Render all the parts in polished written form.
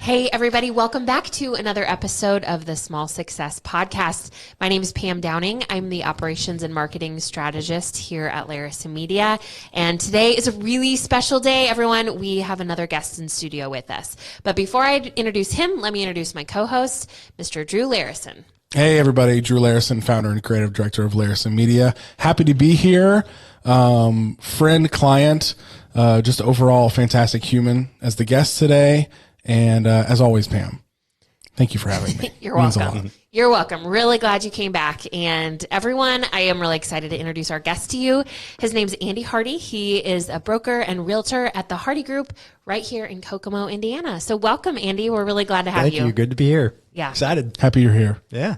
Hey, everybody. Welcome back to another episode of the Small Success Podcast. My name is Pam Downing. I'm the Operations and Marketing Strategist here at Larison Media. And today is a really special day, everyone. We have another guest in studio with us. But before I introduce him, let me introduce my co-host, Mr. Drew Larison. Hey, everybody. Drew Larison, founder and creative director of Larison Media. Happy to be here. Friend, client, just overall fantastic human as the guest today. And as always, Pam, thank you for having me. You're welcome. You're welcome. Really glad you came back. And everyone, I am really excited to introduce our guest to you. His name's Andy Hardie. He is a broker and realtor at the Hardie Group right here in Kokomo, Indiana. So welcome, Andy. We're really glad to have you. Thank you. Good to be here. Yeah. Excited. Happy you're here. Yeah.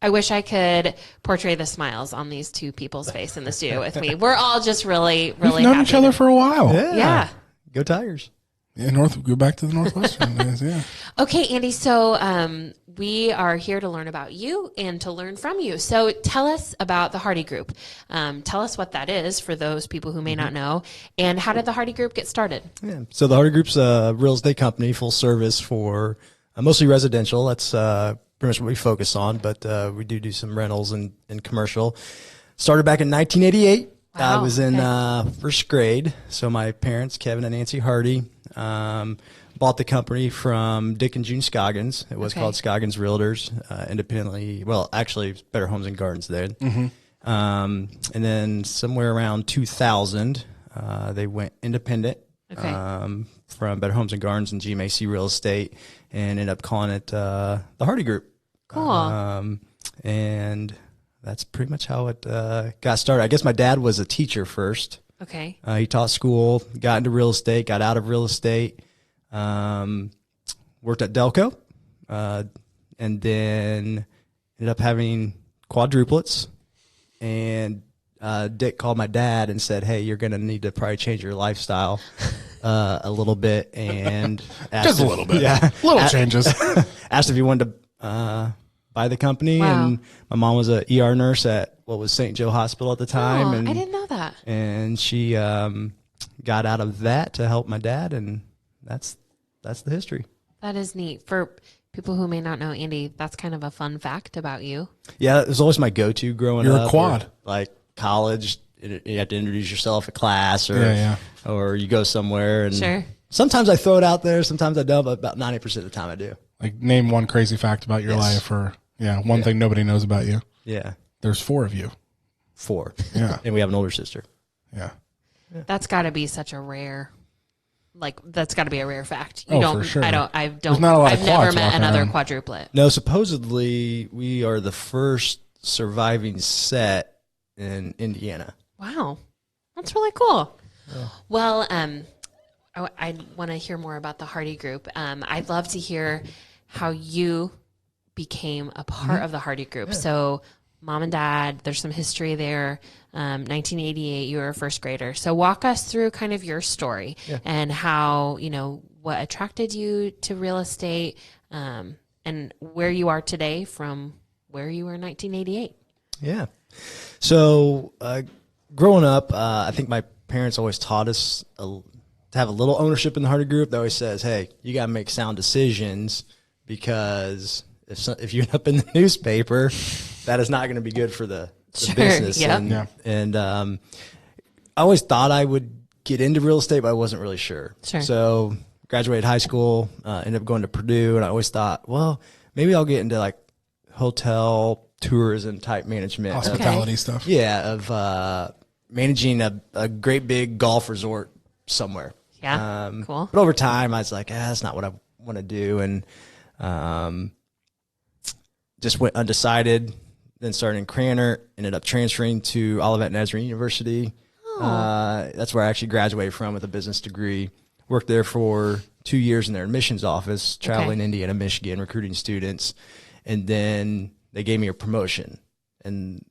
I wish I could portray the smiles on these two people's face in the studio with me. We're all just really We've known happy each other for a while. Yeah. Go Tigers. Yeah, go back to the Northwestern days, yeah. Okay, Andy, so we are here to learn about you and to learn from you. So tell us about the Hardie Group. Tell us what that is for those people who may not know. And how did the Hardie Group get started? Yeah. So the Hardie Group's a real estate company, full service for mostly residential. That's pretty much what we focus on, but we do some rentals and commercial. Started back in 1988. Wow, I was in first grade. So my parents, Kevin and Nancy Hardie, bought the company from Dick and June Scoggins. It was called Scoggins Realtors, independently. Well, actually, it's Better Homes and Gardens then. Mm-hmm. And then somewhere around 2000, they went independent from Better Homes and Gardens and GMAC Real Estate, and ended up calling it the Hardie Group. Cool. And that's pretty much how it got started. I guess my dad was a teacher first. Okay. He taught school, got into real estate, got out of real estate, worked at Delco, and then ended up having quadruplets. And Dick called my dad and said, "Hey, you're going to need to probably change your lifestyle a little bit." And Just a little bit. Yeah. Little changes. Asked if he wanted to buy the company. Wow. And my mom was a ER nurse at what was St. Joe Hospital at the time. Oh, and I didn't know that. And she got out of that to help my dad, and that's the history. That is neat. For people who may not know, Andy, that's kind of a fun fact about you. Yeah, it was always my go-to growing up. You're a quad. Or, like college, you have to introduce yourself at class, or you go somewhere. And Sure. sometimes I throw it out there, sometimes I don't, but about 90% of the time I do. Like, name one crazy fact about your life, or one thing nobody knows about you. Yeah. There's 4 of you. 4. Yeah. And we have an older sister. Yeah. That's got to be such a rare, that's got to be a rare fact. For sure. I've There's not a lot of never quads met walking another around. quadruplet. No, supposedly we are the first surviving set in Indiana. Wow. That's really cool. Yeah. Well, I want to hear more about the Hardie Group. I'd love to hear how you became a part of the Hardie Group. Yeah. So mom and dad, there's some history there. 1988, you were a first grader. So walk us through kind of your story and how, what attracted you to real estate, and where you are today from where you were in 1988. Yeah. So growing up, I think my parents always taught us to have a little ownership in the Hardie Group. They always says, "Hey, you got to make sound decisions, because if you end up in the newspaper, that is not going to be good for the business." Yeah. And I always thought I would get into real estate, but I wasn't really sure. Sure. So graduated high school, ended up going to Purdue, and I always thought, well, maybe I'll get into like hotel tourism type management. Hospitality stuff. Yeah, of managing a great big golf resort somewhere. Yeah, cool. But over time, I was like, that's not what I want to do, and just went undecided. Then started in Cranor, ended up transferring to Olivet Nazarene University. Oh. That's where I actually graduated from with a business degree. Worked there for 2 years in their admissions office, traveling Indiana, Michigan, recruiting students. And then they gave me a promotion. And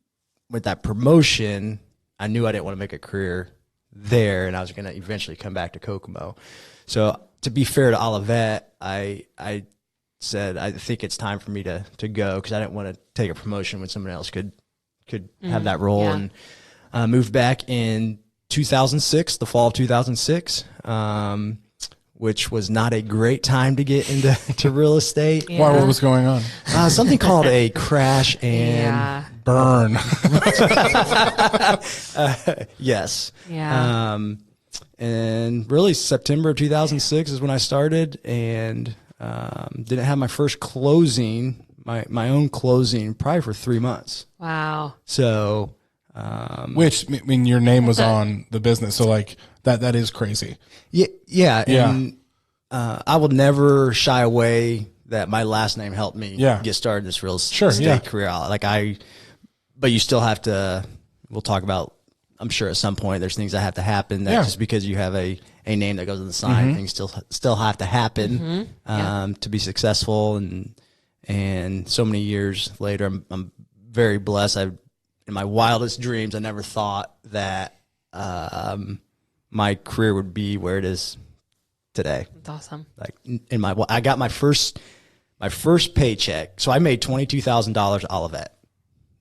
with that promotion, I knew I didn't want to make a career there, and I was going to eventually come back to Kokomo. So to be fair to Olivet, I said, I think it's time for me to go, because I didn't want to take a promotion when someone else could have that role. Yeah. And moved back in 2006, the fall of 2006. which was not a great time to get into real estate. Yeah. Why? What was going on? Something called a crash and Burn. yes. Yeah. And really September of 2006 is when I started, and didn't have my first closing, my own closing, probably for 3 months. Wow. So, Which, I mean, your name was on the business, so like that is crazy. yeah. And I will never shy away that my last name helped me get started in this real estate career. But you still have to, we'll talk about, I'm sure at some point there's things that have to happen that just because you have a name that goes on the sign, things still have to happen to be successful. And so many years later, I'm very blessed. In my wildest dreams, I never thought that my career would be where it is today. That's awesome. Like I got my first paycheck. So I made $22,000 Olivet.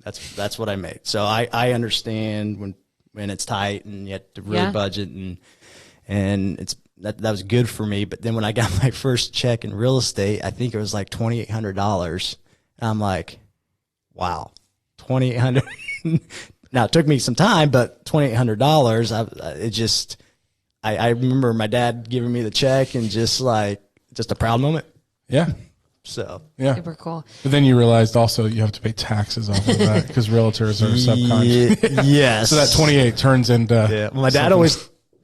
That's what I made. So I understand when it's tight and you have to really budget, and that was good for me. But then when I got my first check in real estate, I think it was like $2,800. And I'm like, wow, $2,800. Now it took me some time, but $2,800, I remember my dad giving me the check and just a proud moment. Yeah. So Super cool. But then you realized also you have to pay taxes off of that because realtors are subcontractors. Yes. So that 28 turns into my dad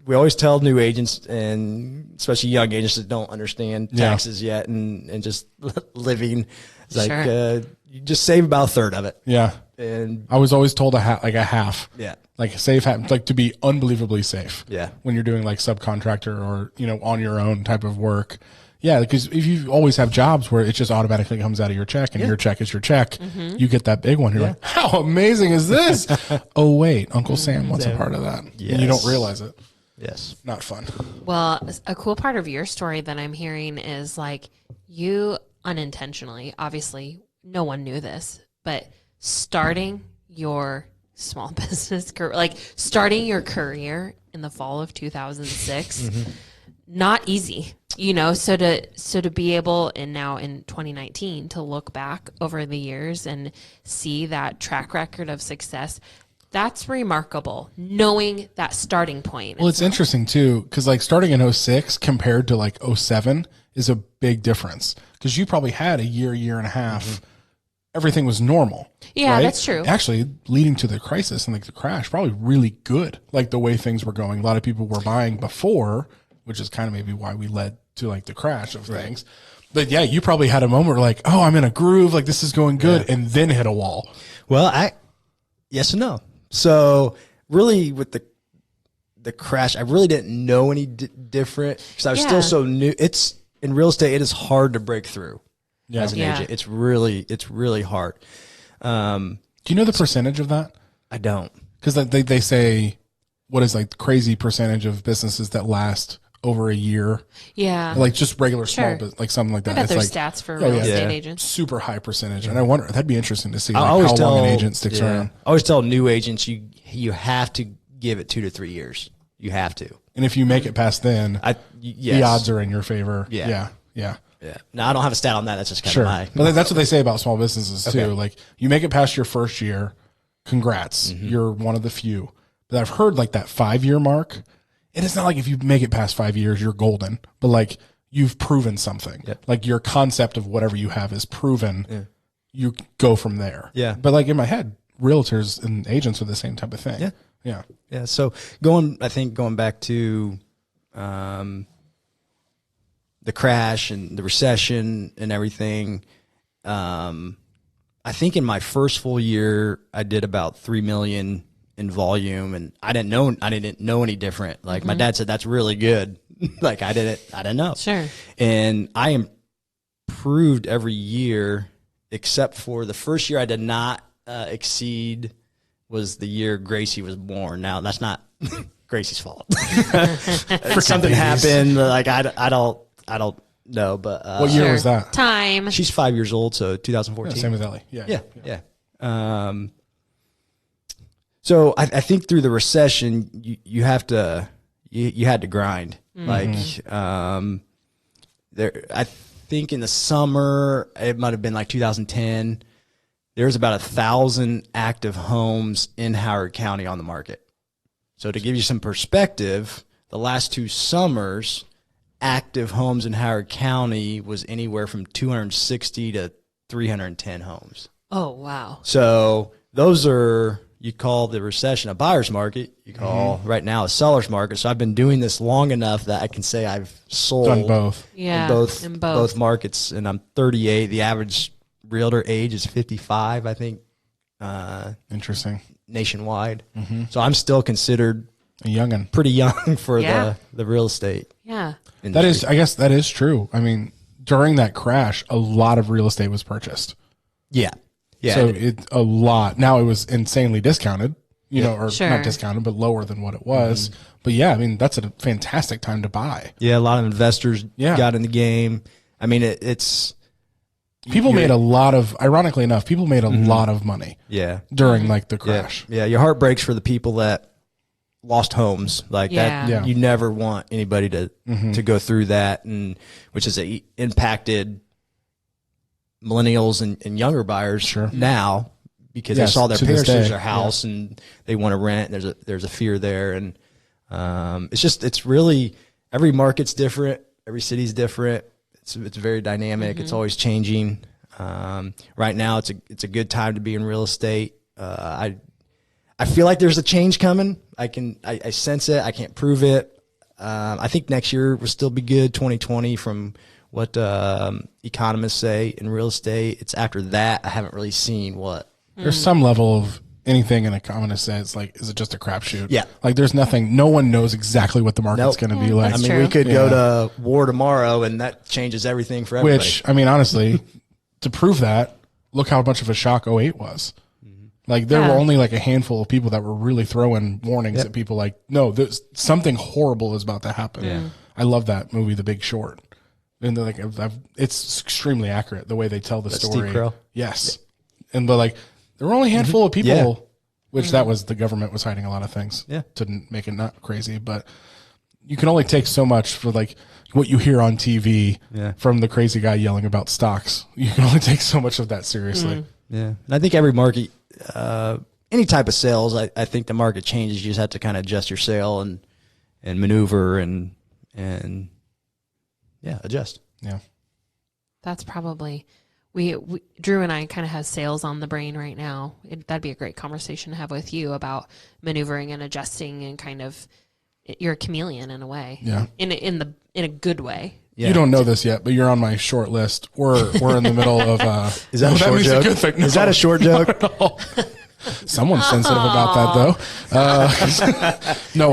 we always tell new agents, and especially young agents that don't understand taxes yet and just living, it's like you just save about a third of it. Yeah. And I was always told a half. Yeah. Like safe, like to be unbelievably safe. Yeah. When you're doing like subcontractor or, on your own type of work. Yeah. Because if you always have jobs where it just automatically comes out of your check and your check is your check, you get that big one. You're like, how amazing is this? Oh, wait, Uncle Sam wants a part of that. Yes. And you don't realize it. yes. Not fun. Well, a cool part of your story that I'm hearing is like you unintentionally, obviously no one knew this, but starting your small business career, like starting your career in the fall of 2006, not easy, so to be able, and now in 2019, to look back over the years and see that track record of success, that's remarkable, knowing that starting point. Well, it's interesting too, because like starting in 06 compared to like 07 is a big difference, because you probably had a year and a half. Everything was normal. Yeah, right? that's true. Actually, leading to the crisis and like the crash, probably really good. Like the way things were going, a lot of people were buying before, which is kind of maybe why we led to like the crash of things. But yeah, you probably had a moment where like, oh, I'm in a groove, like this is going good, and then hit a wall. Well, yes and no. So really, with the crash, I really didn't know any different because I was still so new. It's in real estate, it is hard to break through as an agent. It's really hard. Do you know the percentage of that? I don't, because they say what is like crazy percentage of businesses that last over a year. Yeah, like just regular small business, like something like that. I bet it's there's like stats for real estate agents. Super high percentage, and I wonder that'd be interesting to see like how long an agent sticks around. I always tell new agents you have to give it 2 to 3 years. You have to, and if you make it past then, the odds are in your favor. Yeah. Now I don't have a stat on that. That's just kind of my. But that's what they say about small businesses too. Like you make it past your first year, congrats, you're one of the few. But I've heard like that 5-year mark. And it's not like if you make it past 5 years, you're golden, but like you've proven something. Like your concept of whatever you have is proven. You go from there. But like in my head, realtors and agents are the same type of thing. Yeah. So going back to the crash and the recession and everything, I think in my first full year, I did about 3 million in volume, and I didn't know any different. Like my dad said, that's really good. Like I didn't know. Sure. And I improved every year except for the first year I did not exceed was the year Gracie was born. Now that's not Gracie's fault. Something happened. Like I don't know, but what year was that? Time. She's 5 years old, so 2014. Same as Ellie. Yeah. So I think through the recession, you had to grind, Like, I think in the summer, it might have been like 2010, there's about 1,000 active homes in Howard County on the market. So to give you some perspective, the last 2 summers, active homes in Howard County was anywhere from 260 to 310 homes. Oh, wow. So those are, you call the recession a buyer's market. You call right now a seller's market. So I've been doing this long enough that I can say I've sold Done both. Yeah. in both markets. And I'm 38. The average realtor age is 55, I think. Interesting. Nationwide. So I'm still considered A youngin'. pretty young for Yeah. the real estate Yeah. industry. That is, I guess that is true. I mean, during that crash, a lot of real estate was purchased. Yeah. Yeah. So a lot. Now it was insanely discounted, you know, or Sure. not discounted, but lower than what it was. But yeah, I mean, that's a fantastic time to buy. Yeah, a lot of investors Yeah. got in the game. I mean, it's People made a lot of, ironically enough, people made a lot of money yeah, during like the yeah, crash. yeah. Your heart breaks for the people that lost homes like Yeah. that. Yeah. You never want anybody to go through that, and which has impacted millennials and younger buyers now because Yes, they saw their to this parents lose day. their house and they want to rent. And there's a fear there, and it's really every market's different, every city's different. It's very dynamic. It's always changing. Right now, it's a good time to be in real estate. I feel like there's a change coming. I sense it. I can't prove it. I think next year will still be good. 2020 from what economists say in real estate. It's after that I haven't really seen what. There's some level of anything an economist says, like, is it just a crapshoot? Yeah. Like, there's nothing, no one knows exactly what the market's Nope. going to be like. I mean, true. we could go to war tomorrow, and that changes everything for everybody. Which, I mean, honestly, to prove that, look how much of a shock '08 was. Like, there were only like a handful of people that were really throwing warnings at people like, no, there's something horrible is about to happen. Yeah. I love that movie, The Big Short. And they're like, it's extremely accurate the way they tell the story. Steve Carell? Yes. And but like, there were only a handful of people, Yeah. which that was, the government was hiding a lot of things Yeah. to make it not crazy. But you can only take so much for like what you hear on TV from the crazy guy yelling about stocks. You can only take so much of that seriously. Yeah, and I think every market, any type of sales, I think the market changes. You just have to kind of adjust your sale and maneuver and adjust. Yeah. That's probably we Drew and I kind of have sales on the brain right now. That'd be a great conversation to have with you about maneuvering and adjusting and kind of you're a chameleon in a way. Yeah. In a good way. Yeah. You don't know this yet, but you're on my short list. We're in the middle of. Is that a short means joke? good thing. Is that a short joke? Someone's sensitive about that, though. No,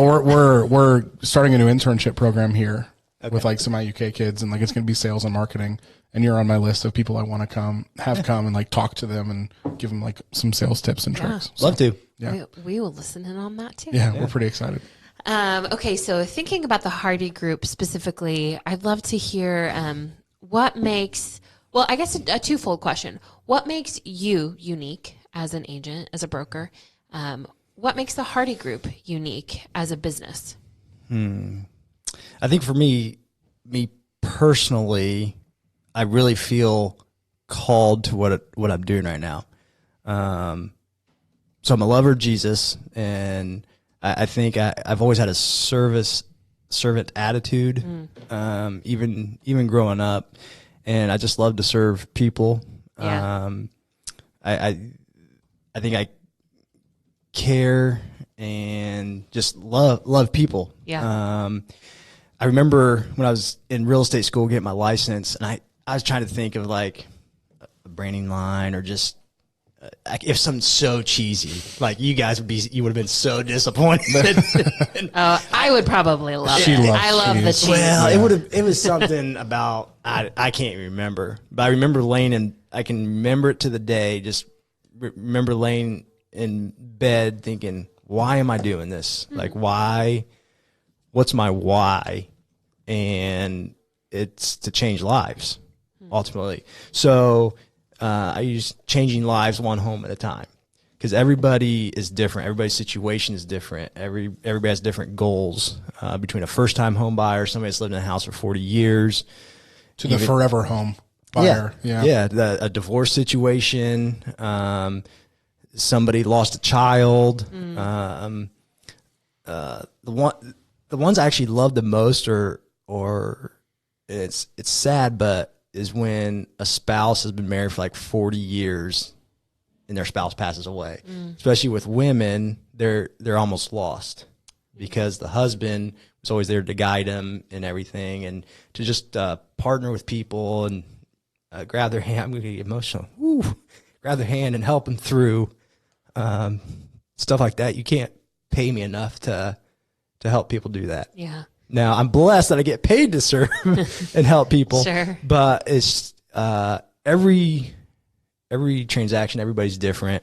we're starting a new internship program here with like some IUK kids, and like it's going to be sales and marketing. And you're on my list of people I want to come and like talk to them and give them like some sales tips and tricks. So, Love to. Yeah. We will listen in on that too. Yeah, we're pretty excited. Okay, so thinking about the Hardie Group specifically, I'd love to hear what makes, well, I guess a twofold question. What makes you unique as an agent, as a broker? What makes the Hardie Group unique as a business? I think for me personally, I really feel called to what I'm doing right now. So I'm a lover of Jesus, and I think I've always had a servant attitude, even growing up, and I just love to serve people. Yeah. I think I care and just love people. Yeah. I remember when I was in real estate school getting my license, and I was trying to think of like a branding line or just if something so cheesy, like you would have been so disappointed. I would probably love She it. loves I love the cheese. cheese. Well, it was something about, I can't even remember, but I remember I can remember it to the day, just remember laying in bed thinking, why am I doing this? Like, what's my why? And it's to change lives ultimately. So, I use changing lives one home at a time. because everybody is different. Everybody's situation is different. Everybody has different goals, between a first-time home buyer, somebody that's lived in a house for 40 years, to the forever home buyer. A divorce situation, somebody lost a child. The ones I actually love the most, or it's sad, but is when a spouse has been married for like 40 years and their spouse passes away. Especially with women, they're almost lost because the husband was always there to guide them and everything, and to just partner with people and grab their hand. I'm going to get emotional. Woo. Grab their hand and help them through stuff like that. You can't pay me enough to help people do that. Yeah. Now, I'm blessed that I get paid to serve and help people. Sure. But it's every transaction, everybody's different.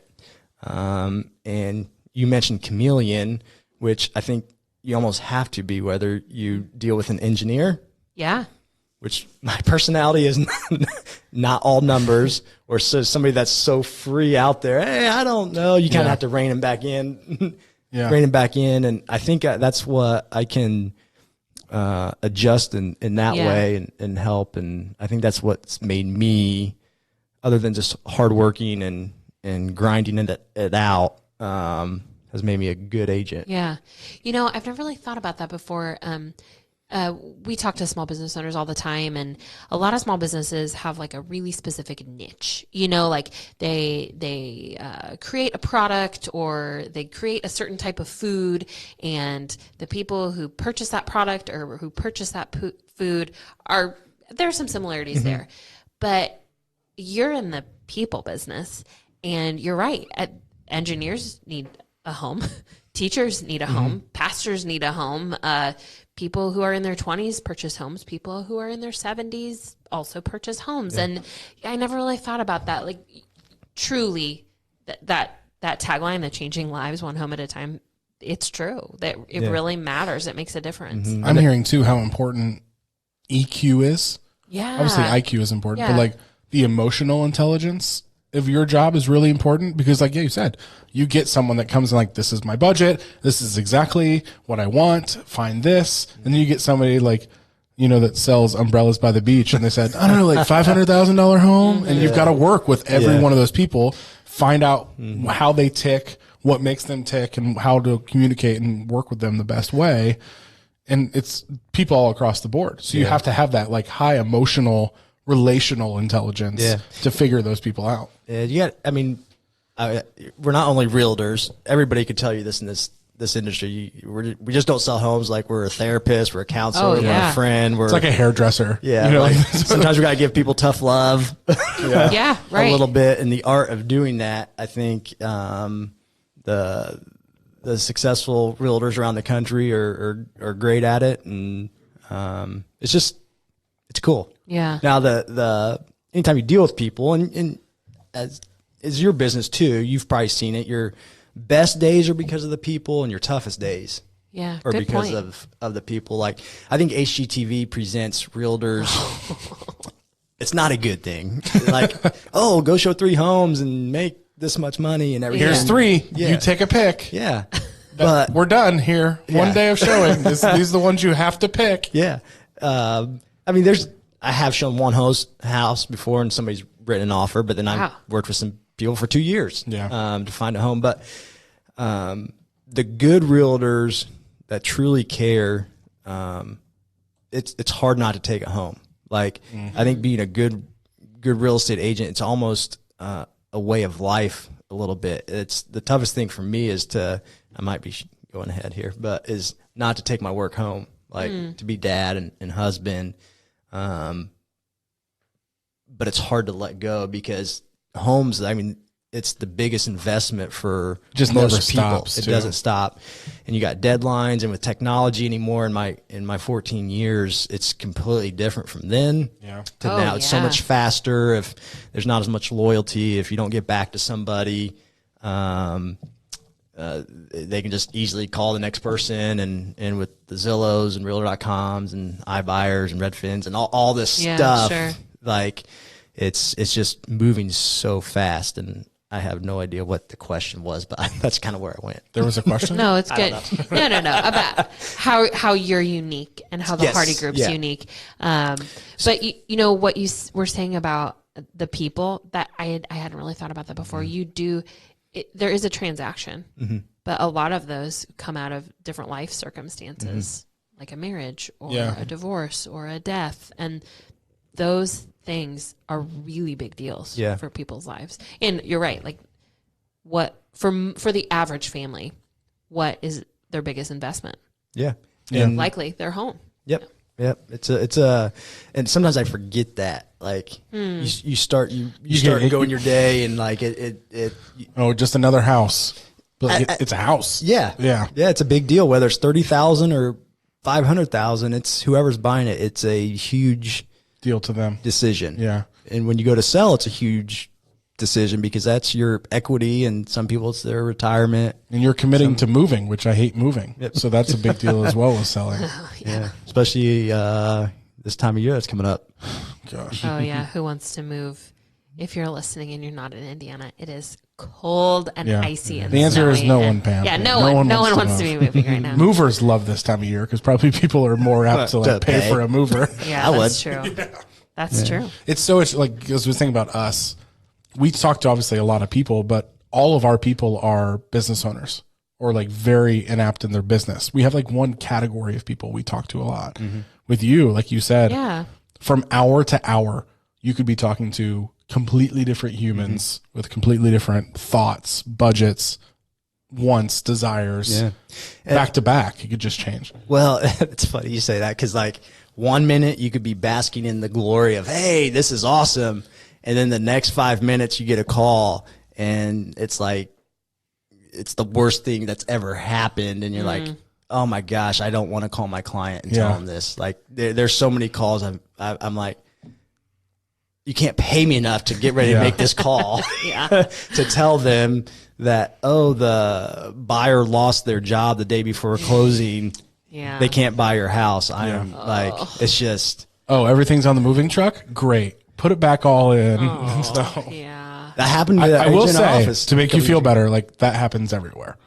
And you mentioned chameleon, which I think you almost have to be, whether you deal with an engineer. Yeah. Which my personality is not all numbers, or somebody that's so free out there. Hey, I don't know. You kind of have to rein them back in. Rein them back in. And I think that's what I can adjust in that way and help. And I think that's what's made me, other than just hardworking and grinding it out, has made me a good agent. Yeah. I've never really thought about that before. We talk to small business owners all the time, and a lot of small businesses have like a really specific niche, like they create a product, or they create a certain type of food, and the people who purchase that product or who purchase that food there's some similarities there, but you're in the people business, and you're right. Engineers need a home, teachers need a home, pastors need a home, people who are in their 20s purchase homes. People who are in their 70s also purchase homes. Yeah. And I never really thought about that. Like, truly, that tagline, the changing lives one home at a time, it's true. That it really matters. It makes a difference. I'm hearing, too, how important EQ is. Yeah. Obviously, IQ is important, but like the emotional intelligence of your job is really important, because like you said, you get someone that comes in like, this is my budget, this is exactly what I want, find this. And then you get somebody like, that sells umbrellas by the beach, and they said, I don't know, like $500,000 home. And you've got to work with every one of those people, find out how they tick, what makes them tick, and how to communicate and work with them the best way. And it's people all across the board. So you have to have that like high emotional, relational intelligence to figure those people out. We're not only realtors. Everybody could tell you this in this industry. We just don't sell homes like we're a therapist, we're a counselor, we're a friend. It's like a hairdresser. Yeah. Sometimes we got to give people tough love. Right. A little bit. And the art of doing that, I think the successful realtors around the country are great at it. And it's cool. Yeah. Now the anytime you deal with people, and as is your business too, you've probably seen it. Your best days are because of the people, and your toughest days are because of the people. Like, I think HGTV presents realtors. It's not a good thing. Like, go show 3 homes and make this much money and everything. Here's 3. You take a pick. Yeah. But we're done here. One day of showing. These are the ones you have to pick. Yeah. I have shown one house before, and somebody's written an offer, but then I worked with some people for 2 years to find a home. But the good realtors that truly care, it's hard not to take a home. Like, I think being a good real estate agent, it's almost a way of life a little bit. It's the toughest thing for me is I might be going ahead here, but is not to take my work home, like to be dad and husband. But it's hard to let go, because homes, it's the biggest investment for just most people. Stops, it doesn't stop. And you got deadlines, and with technology anymore, in my 14 years, it's completely different from then to now. It's so much faster. If there's not as much loyalty, if you don't get back to somebody, they can just easily call the next person, and with the Zillows and Realtor.coms and iBuyers and Redfins and all this stuff, like it's just moving so fast. And I have no idea what the question was, but that's kind of where I went. There was a question? No, it's good. No. About how you're unique and how the Hardie Group's unique. But you know what you were saying about the people, that I hadn't really thought about that before. There is a transaction, but a lot of those come out of different life circumstances, like a marriage or a divorce or a death. And those things are really big deals for people's lives. And you're right. Like what for the average family, what is their biggest investment? Yeah. And likely their home. Yep. Yep. It's a, and sometimes I forget that. Like you start going your day and like just another house. But it's a house. Yeah. Yeah. Yeah. It's a big deal, whether it's 30,000 or 500,000. It's whoever's buying it. It's a huge deal to them. Decision. Yeah. And when you go to sell, it's a huge decision because that's your equity, and some people it's their retirement. And you're committing to moving, which I hate moving. Yep. So that's a big deal as well as selling. Yeah. Especially this time of year that's coming up. Gosh. Oh yeah. Who wants to move? If you're listening and you're not in Indiana, it is cold and icy and the answer snowy. is no one, Pam. Yeah, no one wants to be moving right now. Movers love this time of year because probably people are more apt to pay for a mover. Yeah, that's true. That's true. It's so like, as we think about us, we talk to obviously a lot of people, but all of our people are business owners or like very inept in their business. We have like one category of people we talk to a lot. With you, like you said, from hour to hour, you could be talking to completely different humans with completely different thoughts, budgets, wants, desires, back to back. You could just change. Well, it's funny you say that because like 1 minute you could be basking in the glory of, hey, this is awesome. And then the next 5 minutes you get a call and it's like, it's the worst thing that's ever happened. And you're like, oh my gosh, I don't want to call my client and tell him this. Like there's so many calls. I'm like, you can't pay me enough to get ready to make this call to tell them that, the buyer lost their job the day before closing. Yeah. They can't buy your house. I am like, it's just. Oh, everything's on the moving truck? Great. Put it back all in. That happened to I will say, office to make you feel better, like that happens everywhere.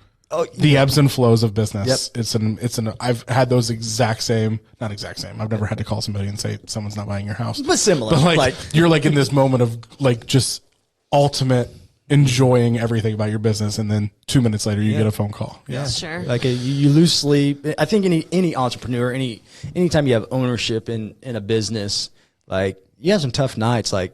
The ebbs and flows of business. Yep. I've had those not exact same. I've never had to call somebody and say someone's not buying your house. But similar. But like you're like in this moment of like just ultimate enjoying everything about your business, and then 2 minutes later you get a phone call. Yeah, sure. Like you lose sleep. I think any entrepreneur, anytime you have ownership in a business, like you have some tough nights, like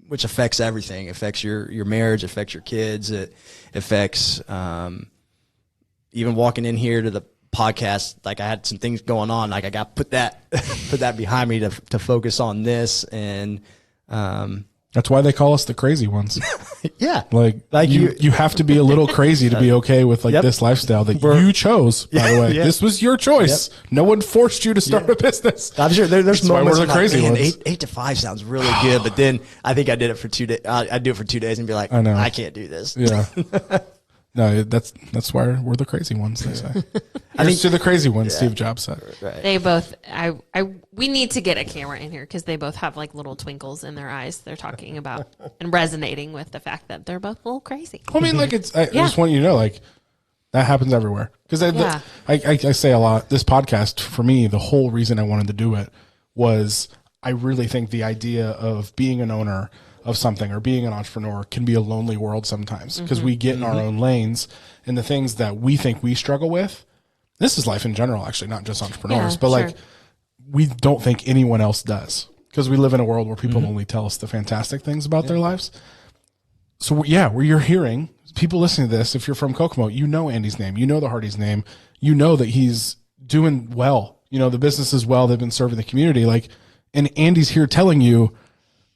which affects everything. It affects your marriage, affects your kids. It affects even walking in here to the podcast. Like I had some things going on. Like I got put that behind me to focus on this, and that's why they call us the crazy ones. Yeah, like you have to be a little crazy to be okay with like this lifestyle that you chose. By the way, this was your choice. No one forced you to start a business. I'm sure there's moments why we're the crazy ones. 8 to 5 sounds really good, but then I think I did it for 2 days. I do it for 2 days and be like, I can't do this. Yeah. No, that's why we're the crazy ones, they say. I think to the crazy ones, Steve Jobs said. Right. They both, we need to get a camera in here because they both have like little twinkles in their eyes. They're talking about and resonating with the fact that they're both a little crazy. I mean, like I just want you to know, like that happens everywhere. Because I say a lot, this podcast for me, the whole reason I wanted to do it was I really think the idea of being an owner of something or being an entrepreneur can be a lonely world sometimes because we get in our own lanes and the things that we think we struggle with. This is life in general, actually, not just entrepreneurs, but like we don't think anyone else does because we live in a world where people only tell us the fantastic things about their lives. So where you're hearing people listening to this, if you're from Kokomo, you know Andy's name, you know the Hardie's name, you know that he's doing well, you know, the business is well, they've been serving the community. Like, and Andy's here telling you,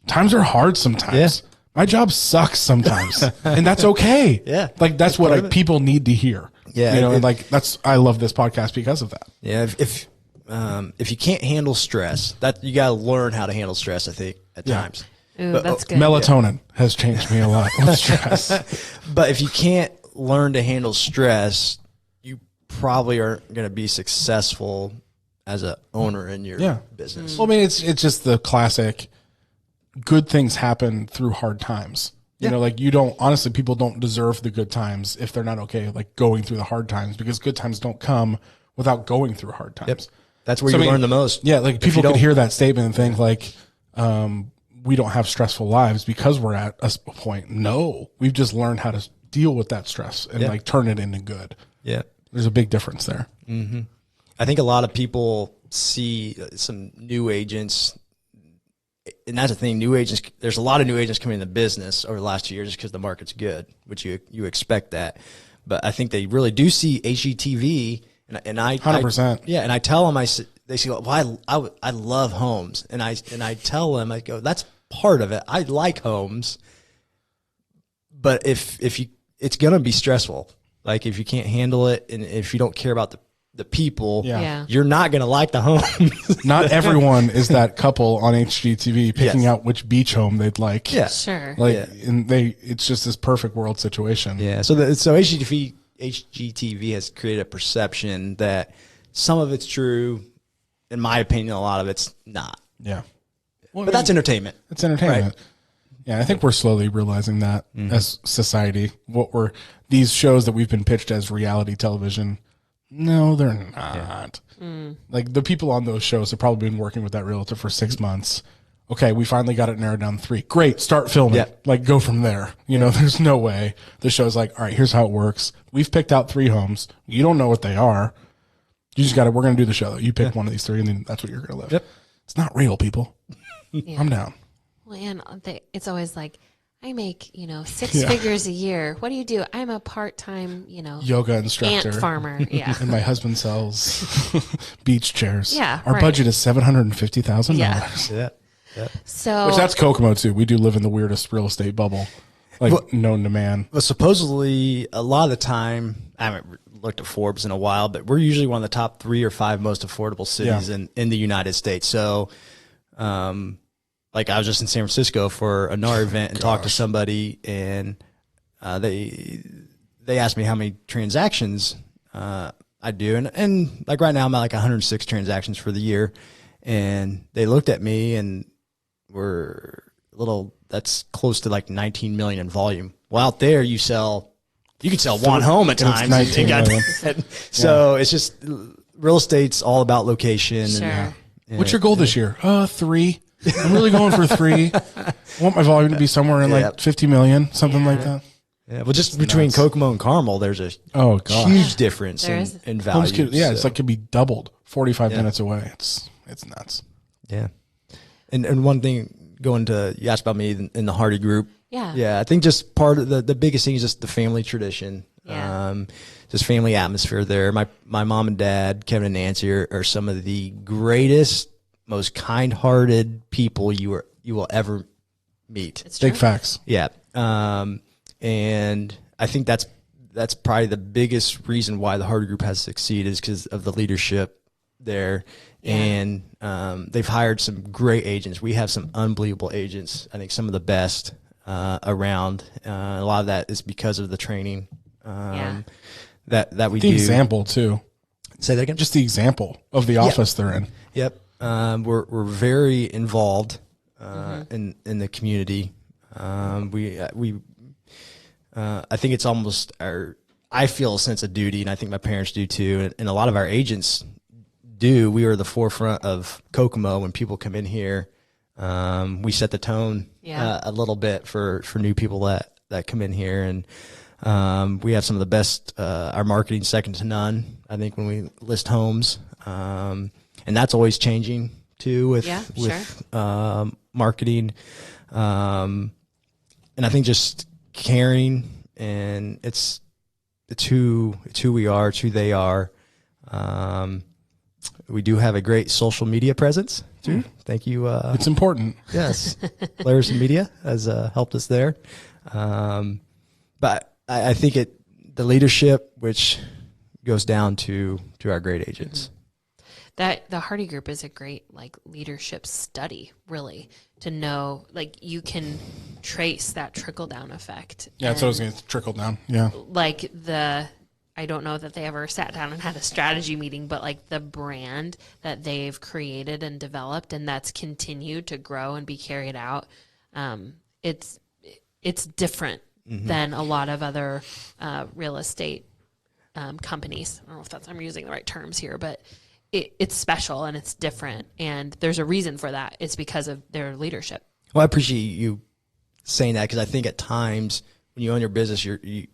times are hard sometimes. Yeah. My job sucks sometimes, and that's okay. Yeah, like that's what people need to hear. Yeah, you know, and like I love this podcast because of that. Yeah, if you can't handle stress, that you got to learn how to handle stress. I think at times. Ooh, that's good. Melatonin has changed me a lot with stress. But if you can't learn to handle stress, you probably aren't going to be successful as an owner in your business. Well, I mean, it's just the classic. Good things happen through hard times. You know, like honestly, people don't deserve the good times if they're not okay, like going through the hard times, because good times don't come without going through hard times. Yep. That's where you learn the most. Yeah. Like people could hear that statement and think like, we don't have stressful lives because we're at a point. No, we've just learned how to deal with that stress and like turn it into good. Yeah. There's a big difference there. Mm-hmm. I think a lot of people see some new agents, and that's the thing. New agents, there's a lot of new agents coming into business over the last 2 years just because the market's good, which you expect that. But I think they really do see HGTV, and I 100%. Yeah, and I tell them, they say, well, I love homes, and I tell them, I go, that's part of it. I like homes, but if you, it's gonna be stressful. Like if you can't handle it, and if you don't care about the people, you're not gonna like the home. Not everyone is that couple on HGTV picking out which beach home they'd like. Yeah, sure. Like, and it's just this perfect world situation. Yeah. So HGTV has created a perception that some of it's true. In my opinion, a lot of it's not. Yeah. Well, but that's entertainment. It's entertainment. Right? Yeah, I think we're slowly realizing that as society. These shows that we've been pitched as reality television, no, they're not. Yeah. Like the people on those shows have probably been working with that realtor for 6 months. Okay, we finally got it narrowed down to 3. Great, start filming. Yeah. Like go from there. You know, there's no way. The show's like, all right, here's how it works. We've picked out 3 homes. You don't know what they are. You just we're going to do the show. You pick one of these 3 and then that's what you're going to live. Yep. It's not real, people. Yeah. I'm down. Well, and it's always like, I make, 6 figures a year. What do you do? I'm a part-time, yoga instructor. Ant farmer. Yeah. And my husband sells beach chairs. Yeah. Our budget is $750,000. Yeah. So, which that's Kokomo too. We do live in the weirdest real estate bubble, known to man. Well, supposedly a lot of the time, I haven't looked at Forbes in a while, but we're usually one of the top 3 or 5 most affordable cities in the United States. So, like I was just in San Francisco for a NAR event and talked to somebody, and they asked me how many transactions I do, and like right now I'm at like 106 transactions for the year, and they looked at me and were that's close to like 19 million in volume. Well, out there you could sell one home at times. So it's just real estate's all about location. Sure. And what's your goal this year? 3. I'm really going for 3. I want my volume to be somewhere in like 50 million, something like that. Yeah. Well, just between Kokomo and Carmel, there's a huge difference in value. It's like could be doubled 45 minutes away. It's nuts. Yeah. And one thing you asked about me in the Hardie Group. Yeah. Yeah. I think just part of the biggest thing is just the family tradition. Yeah. Just family atmosphere there. My mom and dad, Kevin and Nancy, are some of the greatest, most kind-hearted people you will ever meet. It's true. Big facts. Yeah. And I think that's probably the biggest reason why the Hardie Group has succeeded is because of the leadership there. Yeah. And they've hired some great agents. We have some unbelievable agents. I think some of the best around. A lot of that is because of the training that we do. The example too. Say that again. Just the example of the office they're in. Yep. We're very involved in the community. I think it's almost I feel a sense of duty, and I think my parents do too, and a lot of our agents do. We are the forefront of Kokomo when people come in here. We set the tone a little bit for new people that come in here, and we have some of the best. Our marketing second to none. I think when we list homes. And that's always changing too with marketing. And I think just caring, and it's who we are, it's who they are. We do have a great social media presence too. Thank you. It's important. Yes. Larson Media has helped us there. But I think the leadership, which goes down to our great agents. That the Hardie Group is a great leadership study, really, to know you can trace that trickle down effect. Yeah, it's always going to trickle down. Yeah, I don't know that they ever sat down and had a strategy meeting, but the brand that they've created and developed, and that's continued to grow and be carried out. It's it's different than a lot of other real estate companies. I don't know if I'm using the right terms here, but it's special and it's different. And there's a reason for that. It's because of their leadership. Well, I appreciate you saying that, because I think at times when you own your business, you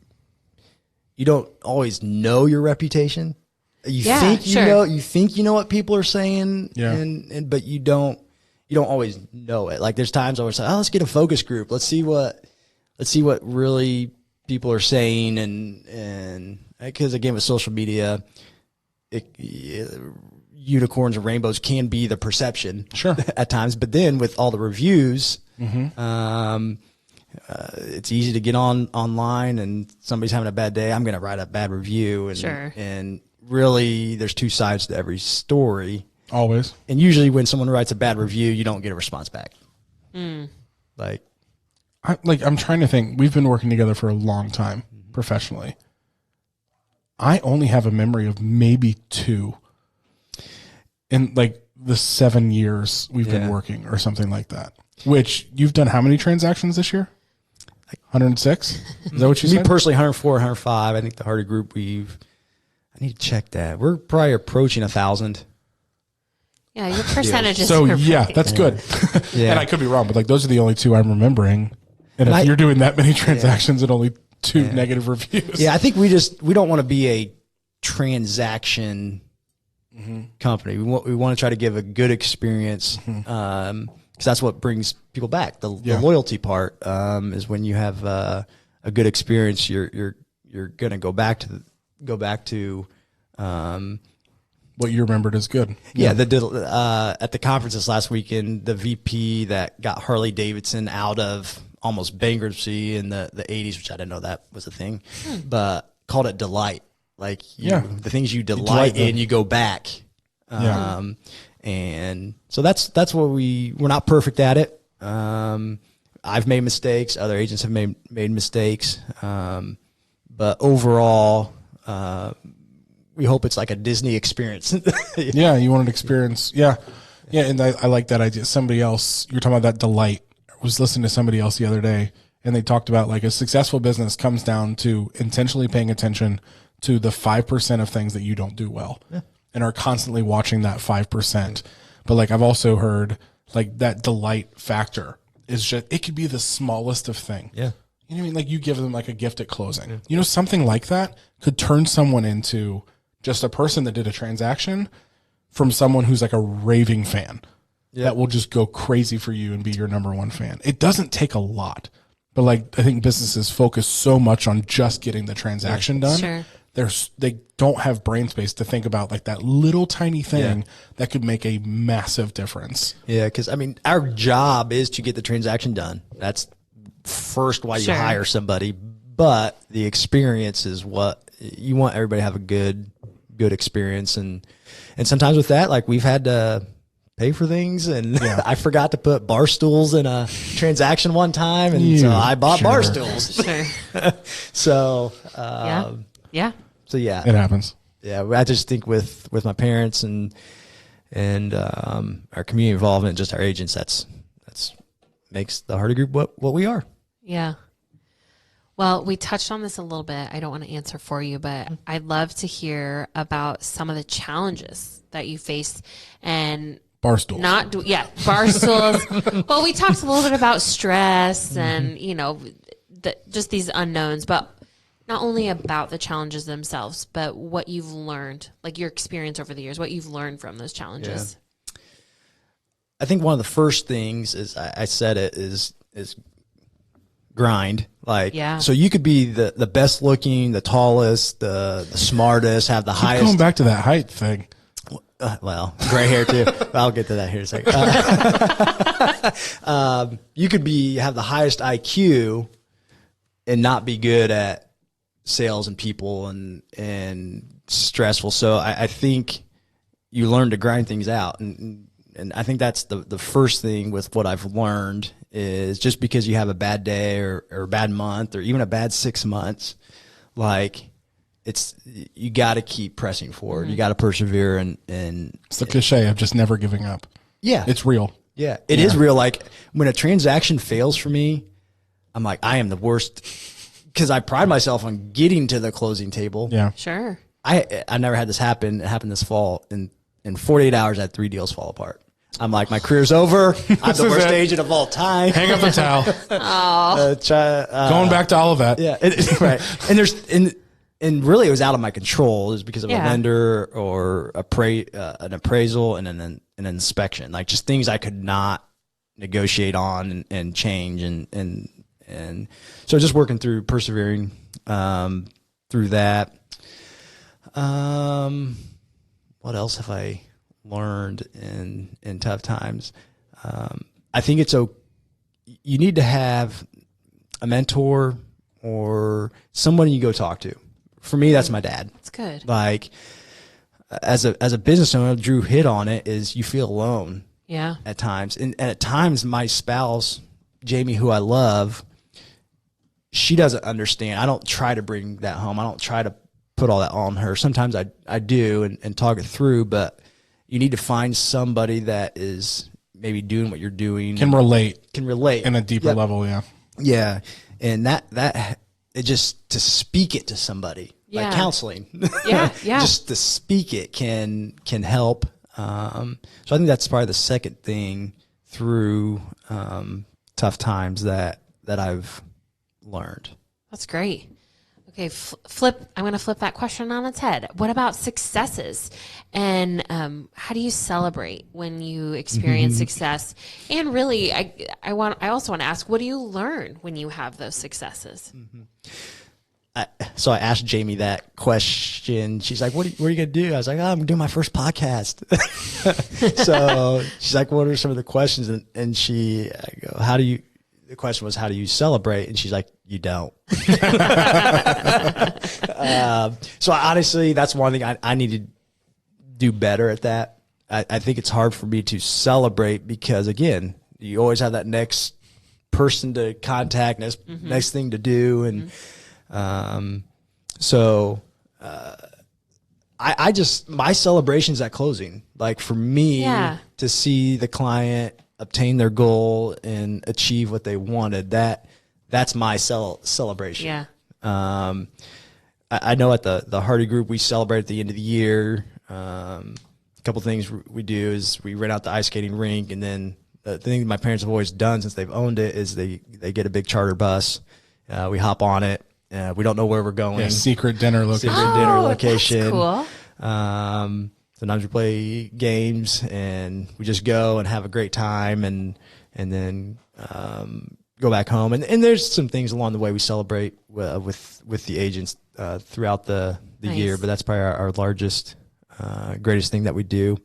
don't always know your reputation. You think you know what people are saying, and but you don't always know it. Like there's times I was like, oh, let's get a focus group. Let's see what really people are saying, and because again with social media, unicorns and rainbows can be the perception at times, but then with all the reviews, it's easy to get online and somebody's having a bad day. I'm going to write a bad review, and really there's two sides to every story. Always. And usually when someone writes a bad review, you don't get a response back. I'm trying to think. We've been working together for a long time professionally. I only have a memory of maybe 2 in like the 7 years we've been working or something like that. Which you've done how many transactions this year? 106? Is that what you said? Me personally, 104, 105. I think the Hardie Group, I need to check that. We're probably approaching 1,000. Yeah, your percentages. So are that's good. And I could be wrong, but like those are the only 2 I'm remembering. And if you're doing that many transactions and only 2 negative reviews. Yeah, I think we don't want to be a transaction company. We want to try to give a good experience, because that's what brings people back. The loyalty part is when you have a good experience, you're gonna go back to what you remembered as good. Yeah, at the conference this last weekend, the VP that got Harley Davidson out of almost bankruptcy in the 80s, which I didn't know that was a thing, but called it delight. Like the things you delight in, you go back. And so that's what we're not perfect at it. I've made mistakes. Other agents have made mistakes. But overall, we hope it's like a Disney experience. Yeah. You want an experience. Yeah. Yeah. And I like that idea. Somebody else, you're talking about that delight. I was listening to somebody else the other day, and they talked about like a successful business comes down to intentionally paying attention to the 5% of things that you don't do well, and are constantly watching that 5%. But like, I've also heard like that delight factor is just, it could be the smallest of thing. Yeah. You know what I mean? Like you give them like a gift at closing, you know, something like that could turn someone into just a person that did a transaction from someone who's like a raving fan that will just go crazy for you and be your number one fan. It doesn't take a lot, but like, I think businesses focus so much on just getting the transaction done. Sure. They don't have brain space to think about like that little tiny thing that could make a massive difference. Yeah. Cause I mean, our job is to get the transaction done. That's first why you hire somebody, but the experience is what you want. Everybody to have a good experience. And sometimes with that, like we've had to pay for things, and I forgot to put bar stools in a transaction one time. And so I bought bar stools. So, So it happens. Yeah. I just think with my parents and our community involvement, just our agents, that's makes the Hardie Group what we are. Yeah. Well, we touched on this a little bit. I don't want to answer for you, but I'd love to hear about some of the challenges that you face and bar stools. Bar stools. Well, we talked a little bit about stress and, you know, just these unknowns, but not only about the challenges themselves, but what you've learned, like your experience over the years, what you've learned from those challenges. Yeah. I think one of the first things is I said it is grind. Like, so you could be the best looking, the tallest, the smartest, have the highest. Going back to that height thing. Well, gray hair too. I'll get to that here in a second. You could have the highest IQ and not be good at sales and people and stressful. So I think you learn to grind things out. And I think that's the first thing with what I've learned is just because you have a bad day or a bad month or even a bad 6 months, like you got to keep pressing forward. You got to persevere and it's the cliche of just never giving up. Yeah. It's real. Yeah. It is real. Like when a transaction fails for me, I'm like, I am the worst because I pride myself on getting to the closing table. Yeah. Sure. I never had this happen. It happened this fall. In 48 hours, I had 3 deals fall apart. I'm like, my career's over. I'm the worst agent of all time. Hang up the towel. Going back to all of that. Yeah. Right. And really, it was out of my control. It was because of a lender or an appraisal and an inspection, like just things I could not negotiate on and change. And so just working through, persevering through that. What else have I learned in tough times? I think you need to have a mentor or someone you go talk to. For me, that's my dad. That's good. Like as a business owner, Drew hit on it, is you feel alone. Yeah. At times. And at times my spouse, Jamie, who I love, she doesn't understand. I don't try to bring that home. I don't try to put all that on her. Sometimes I do and talk it through, but you need to find somebody that is maybe doing what you're doing. Can relate in a deeper level. Yeah. Yeah. And that it just to speak it to somebody, like counseling. Yeah. Just to speak it can help. So I think that's probably the second thing through tough times that I've learned. That's great. Okay, I'm going to flip that question on its head. What about successes? And how do you celebrate when you experience success? And really, I also want to ask, what do you learn when you have those successes? So I asked Jamie that question. She's like, what are you going to do? I was like, oh, I'm doing my first podcast. So she's like, what are some of the questions? And I go, the question was, how do you celebrate? And she's like, you don't. So honestly, that's one thing I need to do better at that. I think it's hard for me to celebrate because, again, you always have that next person to contact, next thing to do. And my celebration's at closing. Like for me to see the client obtain their goal and achieve what they wanted, that's my celebration. Yeah. I know at the Hardie Group, we celebrate at the end of the year. A couple things we do is we rent out the ice skating rink, and then the thing my parents have always done since they've owned it is they get a big charter bus. We hop on it. We don't know where we're going. Yeah, secret dinner location. That's cool. Sometimes we play games and we just go and have a great time and then go back home. And there's some things along the way we celebrate with the agents throughout the year, but that's probably our largest, greatest thing that we do.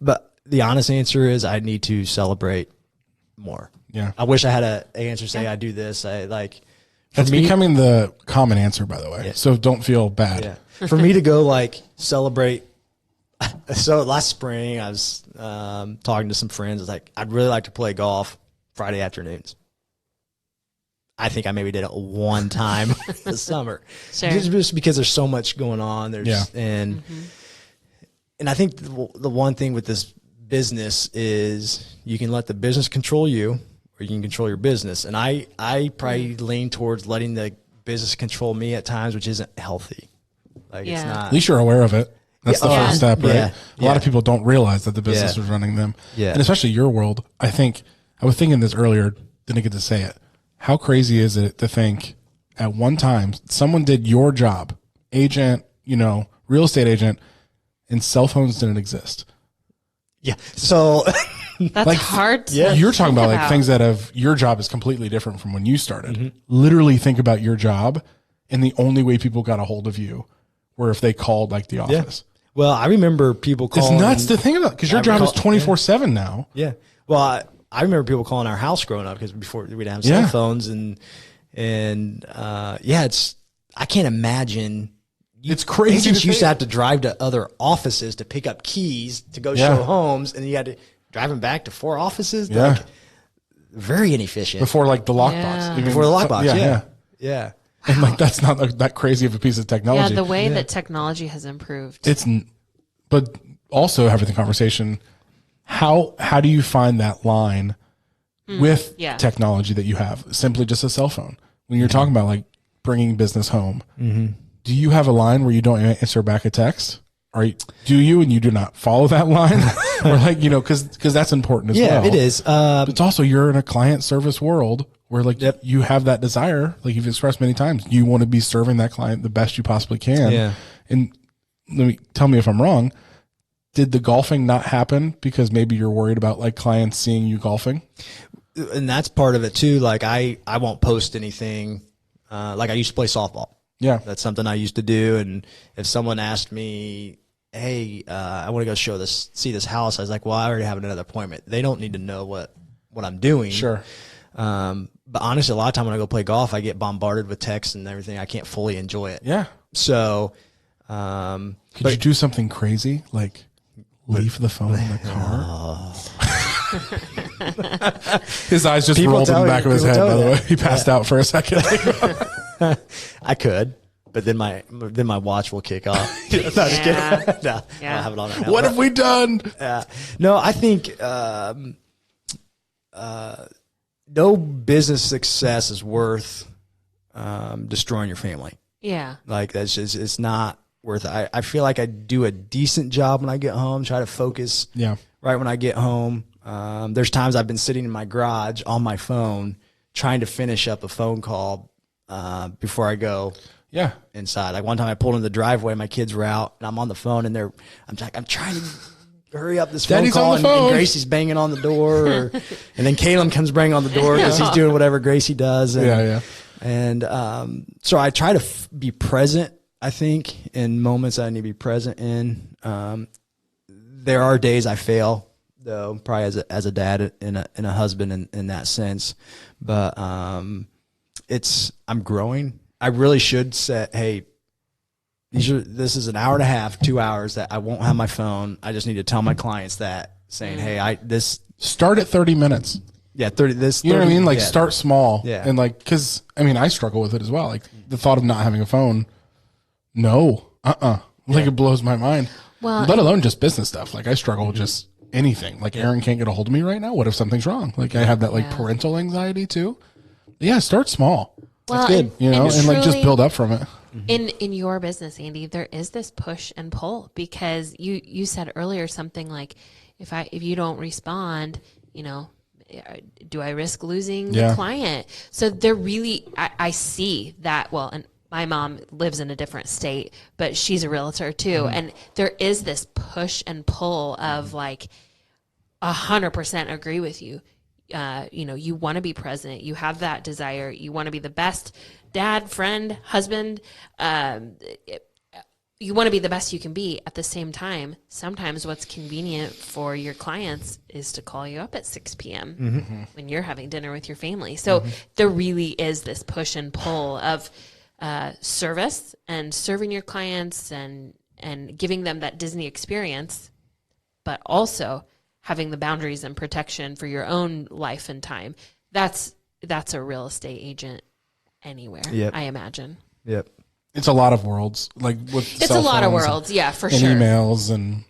But the honest answer is I need to celebrate more. Yeah. I wish I had an answer say I do this. That's becoming the common answer, by the way. Yeah. So don't feel bad. Yeah. For me to go celebrate. So last spring I was talking to some friends. I was like, I'd really like to play golf Friday afternoons. I think I maybe did it one time this summer. Sure. Just because there's so much going on. And I think the one thing with this business is you can let the business control you, or you can control your business. And I probably lean towards letting the business control me at times, which isn't healthy. It's not. At least you're aware of it. That's the first step, right? Yeah. A lot of people don't realize that the business is running them. Yeah. And especially your world. I was thinking this earlier, didn't get to say it. How crazy is it to think at one time someone did your job, agent, real estate agent, and cell phones didn't exist? Yeah. So that's hard. You're talking about things that your job is completely different from when you started. Literally think about your job, and the only way people got a hold of you were if they called the office. Well, I remember people calling. It's nuts to think about because your job is 24/7 now. Yeah. Well, I remember people calling our house growing up because before we didn't have cell phones and I can't imagine. It's crazy. Agents used to have to drive to other offices to pick up keys to go show homes, and you had to drive them back to 4 offices. Yeah. Very inefficient. Before the lockbox. Before the lockbox. Yeah. And that's not that crazy of a piece of technology. Yeah, the way that technology has improved. But also having the conversation, how do you find that line with Yeah. technology that you have, simply just a cell phone. When you're talking about like bringing business home, do you have a line where you don't answer back a text? Do you and you do not follow that line? Or like, you know, because that's important as well. Yeah, it is. It's also, you're in a client service world where like you have that desire, like you've expressed many times, you want to be serving that client the best you possibly can. Yeah. And tell me if I'm wrong. Did the golfing not happen because maybe you're worried about like clients seeing you golfing? And that's part of it too. Like I won't post anything. Like I used to play softball. Yeah. That's something I used to do. And if someone asked me, hey, I want to go see this house, I was like, well, I already have another appointment. They don't need to know what I'm doing. Sure. But honestly, a lot of time when I go play golf, I get bombarded with texts and everything. I can't fully enjoy it. Yeah. So, could you do something crazy? Like leave the phone in the car? His eyes just rolled in the back of his head, by the way. He passed out for a second. I could, but then my watch will kick off. No, just kidding. No, I don't have it on right now. What have we done? No, I think no business success is worth destroying your family. Yeah. Like that's just, it's not worth it. I feel like I do a decent job when I get home, try to focus right when I get home. There's times I've been sitting in my garage on my phone trying to finish up a phone call before I go inside. Like one time I pulled in the driveway, my kids were out, and I'm on the phone, and I'm trying to hurry up this phone call, and Gracie's banging on the door, and then Caleb comes banging on the door because he's doing whatever Gracie does. And, and so I try to be present, I think, in moments I need to be present in. There are days I fail, though, probably as a dad and a husband in that sense. But I'm growing. I really should say, hey, this is an hour and a half, 2 hours that I won't have my phone. I just need to tell my clients that, saying, hey, start at 30 minutes. Yeah, 30. This, 30, you know what I mean? Like start small. Yeah. And like, because I mean, I struggle with it as well. Like the thought of not having a phone. No, like it blows my mind. Well, let alone just business stuff. Like I struggle with just anything. Like Aaron can't get a hold of me right now. What if something's wrong? Like I have that like parental anxiety too. Yeah, start small. Well, that's good. And like just build up from it. In your business, Andy, there is this push and pull because you said earlier something like, if you don't respond, do I risk losing the client? So there really, I see that. Well, and my mom lives in a different state, but she's a realtor too. And there is this push and pull of like 100% agree with you. You want to be present. You have that desire. You want to be the best dad, friend, husband. You want to be the best you can be. At the same time, sometimes what's convenient for your clients is to call you up at 6 p.m. when you're having dinner with your family. So there really is this push and pull of service and serving your clients and giving them that Disney experience, but also having the boundaries and protection for your own life and time. That's a real estate agent anywhere, I imagine. Yep. It's a lot of worlds. Like it's a lot of worlds, for sure. And emails and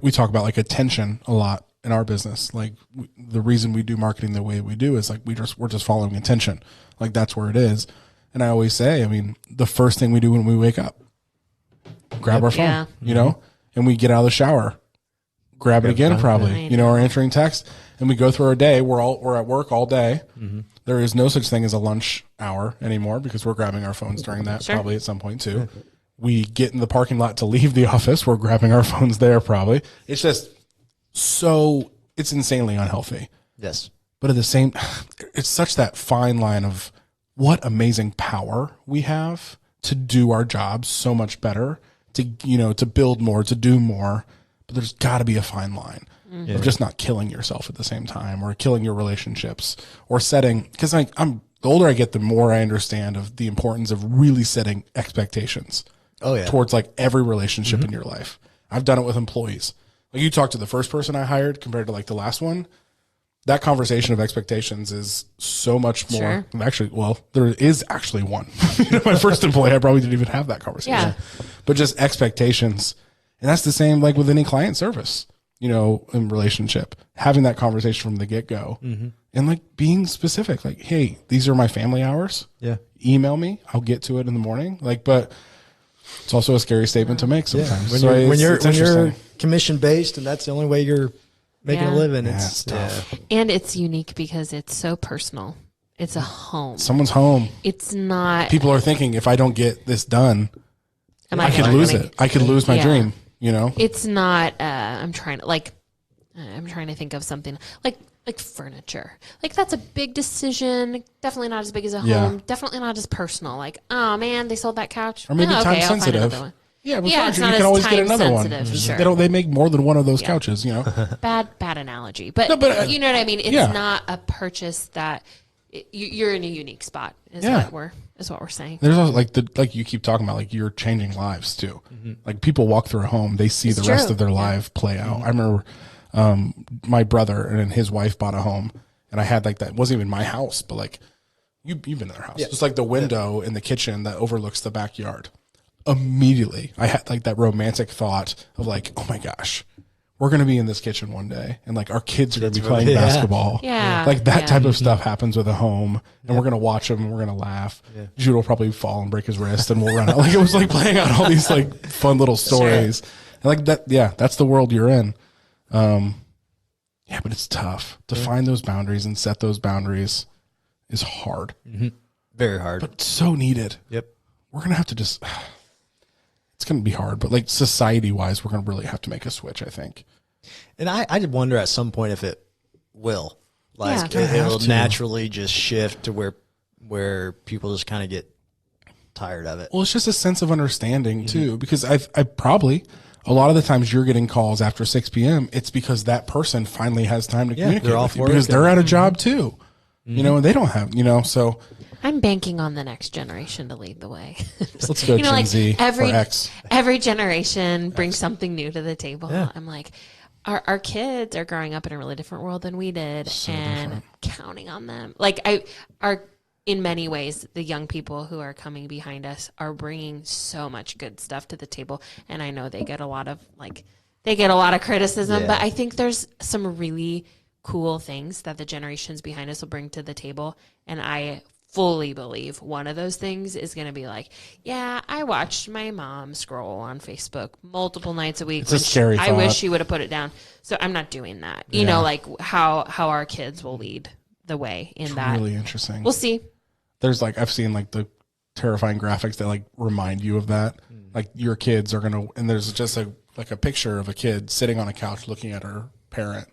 we talk about like attention a lot in our business. Like the reason we do marketing the way we do is like we're just following attention. Like that's where it is. And I always say, I mean, the first thing we do when we wake up, grab our phone, and we get out of the shower, grab it again, probably, or answering text, and we go through our day. We're at work all day. There is no such thing as a lunch hour anymore because we're grabbing our phones during that probably at some point too. We get in the parking lot to leave the office. We're grabbing our phones there probably. It's just it's insanely unhealthy. Yes. But at the same, it's such that fine line of what amazing power we have to do our jobs so much better, to build more, to do more. But there's got to be a fine line of just not killing yourself at the same time or killing your relationships or setting, because the older I get, the more I understand of the importance of really setting expectations towards like every relationship in your life. I've done it with employees. Like you talk to the first person I hired compared to like the last one, that conversation of expectations is so much more. Actually, well, there is actually one. My first employee, I probably didn't even have that conversation. But just expectations. And that's the same like with any client service. in relationship, having that conversation from the get-go and like being specific, like, hey, these are my family hours. Yeah. Email me. I'll get to it in the morning. Like, but it's also a scary statement to make sometimes. When you're commission based and that's the only way you're making a living, it's tough. And it's unique because it's so personal. It's a home. Someone's home. It's not. People are thinking, if I don't get this done, I could lose it. I could lose my dream. It's not. I'm trying to think of something like furniture. Like, that's a big decision. Definitely not as big as a home. Definitely not as personal. Like, oh man, they sold that couch. Or maybe time sensitive. Yeah, but furniture, you can always get another one. Sure. They make more than one of those couches. Bad analogy, but you know what I mean. It's not a purchase that you're in a unique spot. Is what we're saying. There's also like you keep talking about, like, you're changing lives too. Like, people walk through a home, they see the rest of their life play out. I remember my brother and his wife bought a home, and I had like that. It wasn't even my house, but like you've been in their house. It's like the window in the kitchen that overlooks the backyard. Immediately, I had like that romantic thought of like, oh my gosh, we're going to be in this kitchen one day, and like our kids are going to be playing basketball. Like that type of stuff happens with a home, and we're going to watch them, and we're going to laugh. Jude will probably fall and break his wrist, and we'll run out. Like, it was like playing out all these like fun little stories. And like that, that's the world you're in. But it's tough to find those boundaries and set those boundaries is hard. Very hard. But so needed. Yep. We're going to have to it's going to be hard, but like society wise, we're going to really have to make a switch, I think. And I did wonder at some point if it will, like it'll naturally just shift to where people just kind of get tired of it. Well, it's just a sense of understanding too, because I probably, a lot of the times you're getting calls after 6 p.m. It's because that person finally has time to communicate with you, because they're at a job too, and they don't have, so. I'm banking on the next generation to lead the way. Let's go Gen Z or X. Every generation brings something new to the table. I'm like, our kids are growing up in a really different world than we did, and counting on them. Like, in many ways, the young people who are coming behind us are bringing so much good stuff to the table. And I know they get a lot of criticism, but I think there's some really cool things that the generations behind us will bring to the table. And I fully believe one of those things is going to be like, I watched my mom scroll on Facebook multiple nights a week. It's a scary thought. I wish she would have put it down. So I'm not doing that. You know, like how our kids will lead the way in that. Really interesting. We'll see. There's like, I've seen like the terrifying graphics that like remind you of that. Like, your kids are going to, and there's just a picture of a kid sitting on a couch looking at her parent,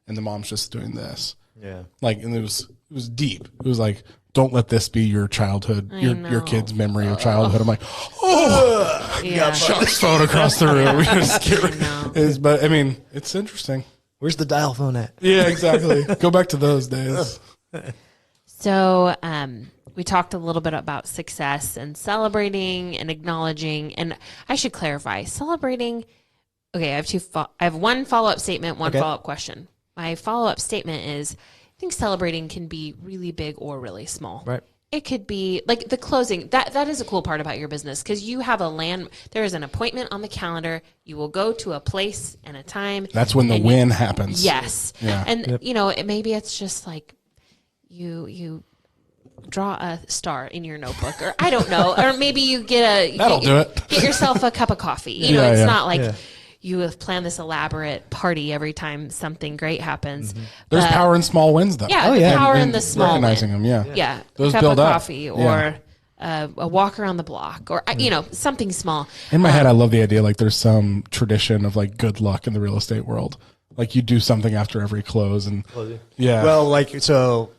and the mom's just doing this. Yeah. Like, and it was deep. It was like, don't let this be your childhood, your kid's memory of childhood. I'm like, got Chuck's phone across the room. But I mean, it's interesting. Where's the dial phone at? Yeah, exactly. Go back to those days. So, we talked a little bit about success and celebrating and acknowledging. And I should clarify, celebrating. Okay, I have one follow-up statement, one follow-up question. My follow-up statement is, I think celebrating can be really big or really small. Right. It could be like the closing. That is a cool part about your business, because you have there is an appointment on the calendar. You will go to a place and a time. That's when the win happens. Yes. Yeah. And maybe it's just like you draw a star in your notebook, or I don't know, or maybe you get yourself a cup of coffee. It's not like you have planned this elaborate party every time something great happens. There's power in small wins, though. Yeah, power in the small recognizing win. them. Yeah, those a cup build of up. Coffee or a walk around the block, or something small. In my head, I love the idea like there's some tradition of like good luck in the real estate world. Like, you do something after every close, and well, like so.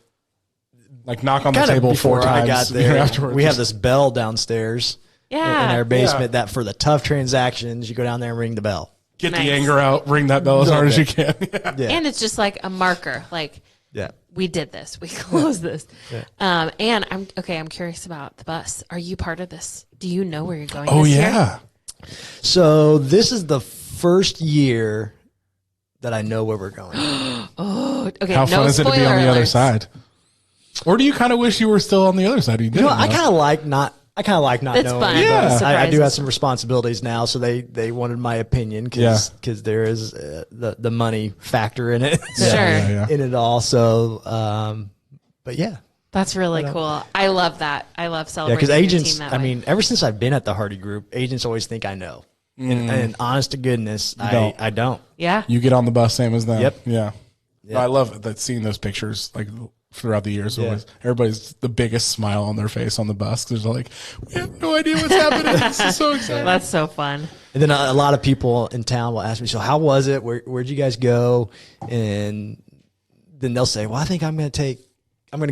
Like, knock on the table 4 times. I got there. We have this bell downstairs in our basement that for the tough transactions, you go down there and ring the bell. Get the anger out, ring that bell as hard as you can. And it's just like a marker. Like, we did this. We closed this. And I'm curious about the bus. Are you part of this? Do you know where you're going this year? So this is the first year that I know where we're going. Okay. How fun is it to be on the other side? Or do you kind of wish you were still on the other side? You didn't. I kind of like not. I kind of like not That's knowing. fun. but Yeah. I do have Surprises. some responsibilities now, so they wanted my opinion because there is the money factor in it. Sure. Yeah. In it all. So, but yeah. That's really cool. I love that. I love Yeah, celebrating because your agents, team that I way. mean, ever since I've been at the Hardie Group, agents always think I know. And honest to goodness, don't. I don't. Yeah. You get on the bus, same as them. Yep. Yeah. I love that seeing those pictures like throughout the years. Yeah. Everybody's the biggest smile on their face on the bus because they're like, we have no idea what's happening. This is so exciting. That's so fun. And then a lot of people in town will ask me, so how was it? Where'd you guys go? And then they'll say, well, I think I'm going to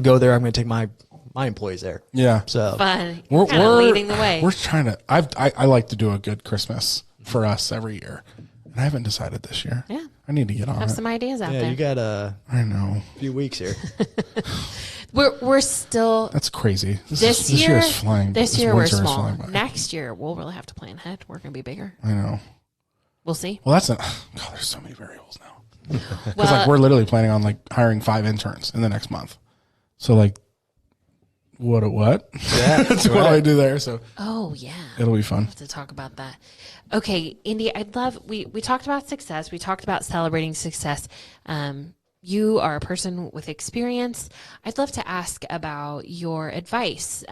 go there. I'm going to take my employees there. Yeah. So Fun. You're kind of leading the way. We're trying to. I like to do a good Christmas for us every year, and I haven't decided this year. Yeah. I need to get on Have it. some ideas out yeah, there. you got a I know few weeks here. We're still that's crazy. this year year. is flying. This year we're winter is small. flying by. Next year we'll really have to plan ahead. We're going to be bigger. I know. We'll see. Well, God. There's so many variables now. Because Well, like we're literally planning on like hiring 5 interns in the next month. So like, what? Yeah, That's what do I do there? So oh yeah. it'll be fun. To talk about that. Okay, Andy, I'd love we talked about success. We talked about celebrating success. You are a person with experience. I'd love to ask about your advice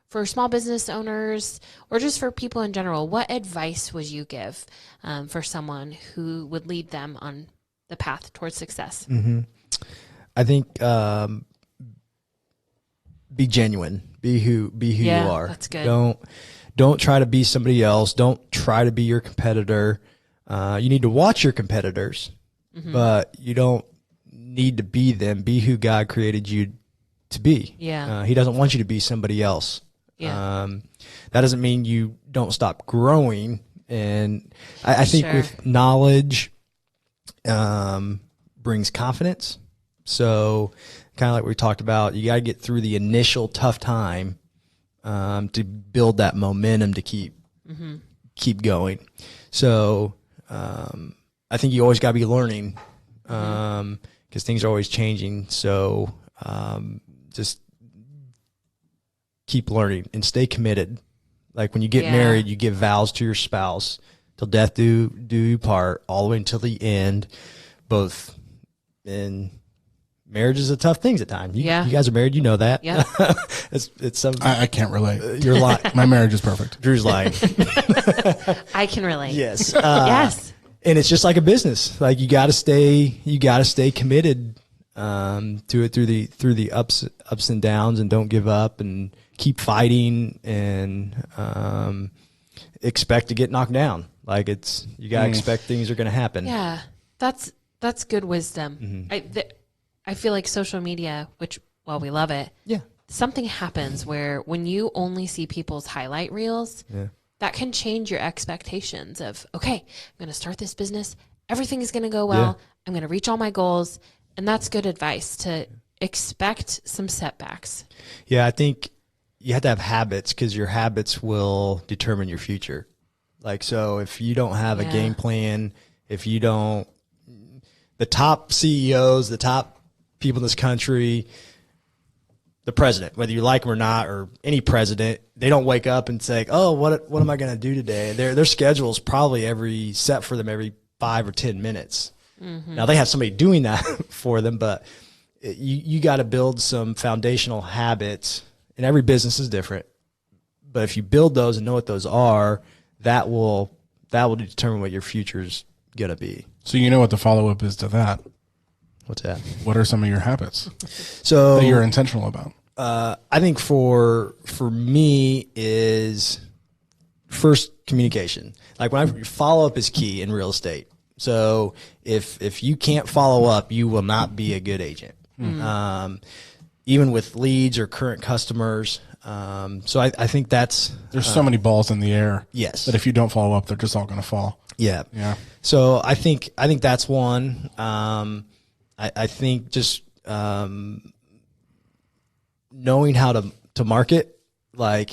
for small business owners or just for people in general. What advice would you give for someone who would lead them on the path towards success? I think be genuine. Be who Yeah, you are. that's good. Don't try to be somebody else. Don't try to be your competitor. You need to watch your competitors, but you don't need to be them. Be who God created you to be. Yeah. He doesn't want you to be somebody else. Yeah. That doesn't mean you don't stop growing. And I think Sure. with knowledge brings confidence. So kind of like we talked about, you got to get through the initial tough time to build that momentum to keep going. So I think you always got to be learning because things are always changing. So just keep learning and stay committed. Like when you get married, you give vows to your spouse till death do you part, all the way until the end. Both in marriage is a tough thing at times. You guys are married, you know that. Yeah. it's some. I can't relate. You're lying. My marriage is perfect. Drew's lying. I can relate. Yes. Yes. And it's just like a business. Like you got to stay committed to it through the ups and downs, and don't give up, and keep fighting, and expect to get knocked down. Like you got to expect things are going to happen. Yeah. That's good wisdom. I feel like social media, which, well, we love it. Yeah. Something happens where when you only see people's highlight reels, that can change your expectations of, okay, I'm going to start this business. Everything is going to go well. Yeah. I'm going to reach all my goals. And that's good advice to expect some setbacks. Yeah, I think you have to have habits because your habits will determine your future. Like, so if you don't have a game plan, if you don't, the top CEOs, the top people in this country, the president, whether you like him or not, or any president, they don't wake up and say, "Oh, what am I going to do today?" Their schedule is probably set for them every 5 or 10 minutes. Now they have somebody doing that for them, but you got to build some foundational habits, and every business is different. But if you build those and know what those are, that will determine what your future's going to be. So you know what the follow-up is to that. What's that? What are some of your habits So that you're intentional about? I think for me is first communication. Like follow up is key in real estate. So if you can't follow up, you will not be a good agent. Even with leads or current customers. So I think that's There's so many balls in the air. Yes. That if you don't follow up, they're just all going to fall. Yeah. So I think that's one. I think just knowing how to market. Like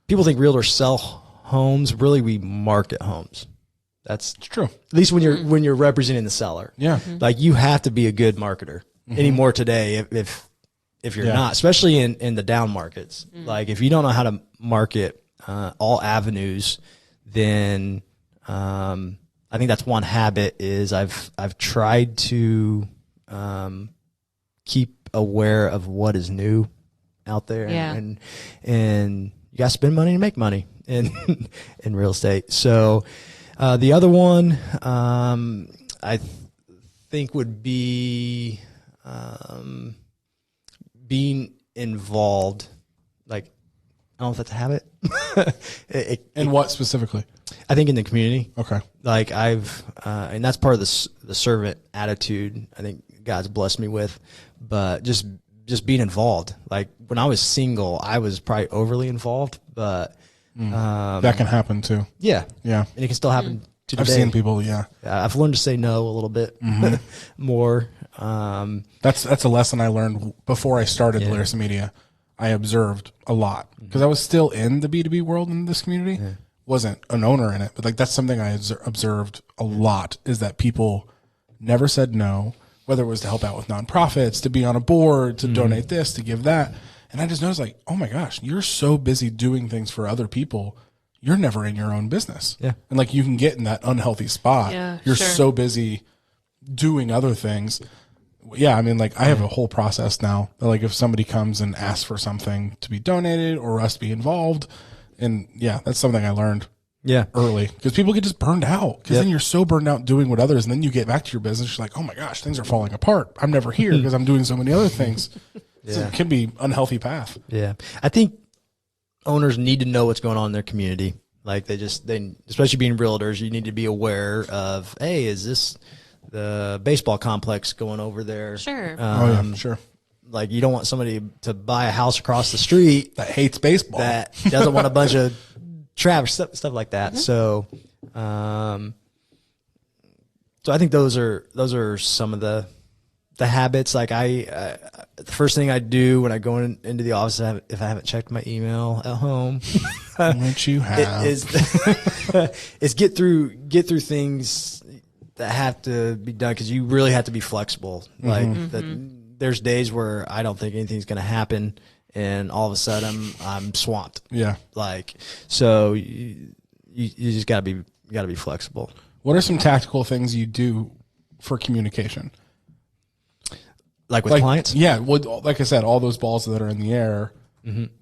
people think realtors sell homes. Really, we market homes. It's true. At least when you're representing the seller. Yeah. Like you have to be a good marketer anymore today. If if you're Yeah. not, especially in the down markets. Like if you don't know how to market all avenues, then I think that's one habit is I've tried to keep aware of what is new out there, Yeah. and you got to spend money to make money in in real estate. So the other one I think would be being involved. Like, I don't know if that's a habit. And what specifically? I think in the community. Okay. Like and that's part of the servant attitude I think God's blessed me with, but just being involved. Like when I was single, I was probably overly involved, but That can happen too. yeah, Yeah. and it can still happen to I've today. seen people. Yeah. I've learned to say no a little bit more. That's a lesson I learned before I started Larissa Media. I observed a lot because I was still in the B2B world in this community. Wasn't an owner in it, but like that's something I observed a lot is that people never said no, whether it was to help out with nonprofits, to be on a board, to donate this, to give that. And I just noticed like, oh my gosh, you're so busy doing things for other people. You're never in your own business. Yeah. And like you can get in that unhealthy spot. Yeah, You're sure. so busy doing other things. Yeah, I mean, like I have a whole process now. Like if somebody comes and asks for something to be donated or us to be involved, and yeah, that's something I learned Yeah, early because people get just burned out because then you're so burned out doing what others, and then you get back to your business, you're like, oh my gosh, things are falling apart. I'm never here because I'm doing so many other things. So it can be unhealthy path. yeah. I think owners need to know what's going on in their community. Like they especially being realtors, you need to be aware of, hey, is this the baseball complex going over there? Sure. Oh yeah, sure. Like you don't want somebody to buy a house across the street That hates baseball. that doesn't want a bunch of trash stuff like that. So, so I think those are some of the habits. Like the first thing I do when I go into the office, if I haven't checked my email at home, Which you have. is get through things that have to be done because you really have to be flexible. Like there's days where I don't think anything's going to happen, and all of a sudden I'm swamped. Yeah. Like so, you just gotta be flexible. What are some tactical things you do for communication? Like with clients? Yeah. Well, like I said, all those balls that are in the air.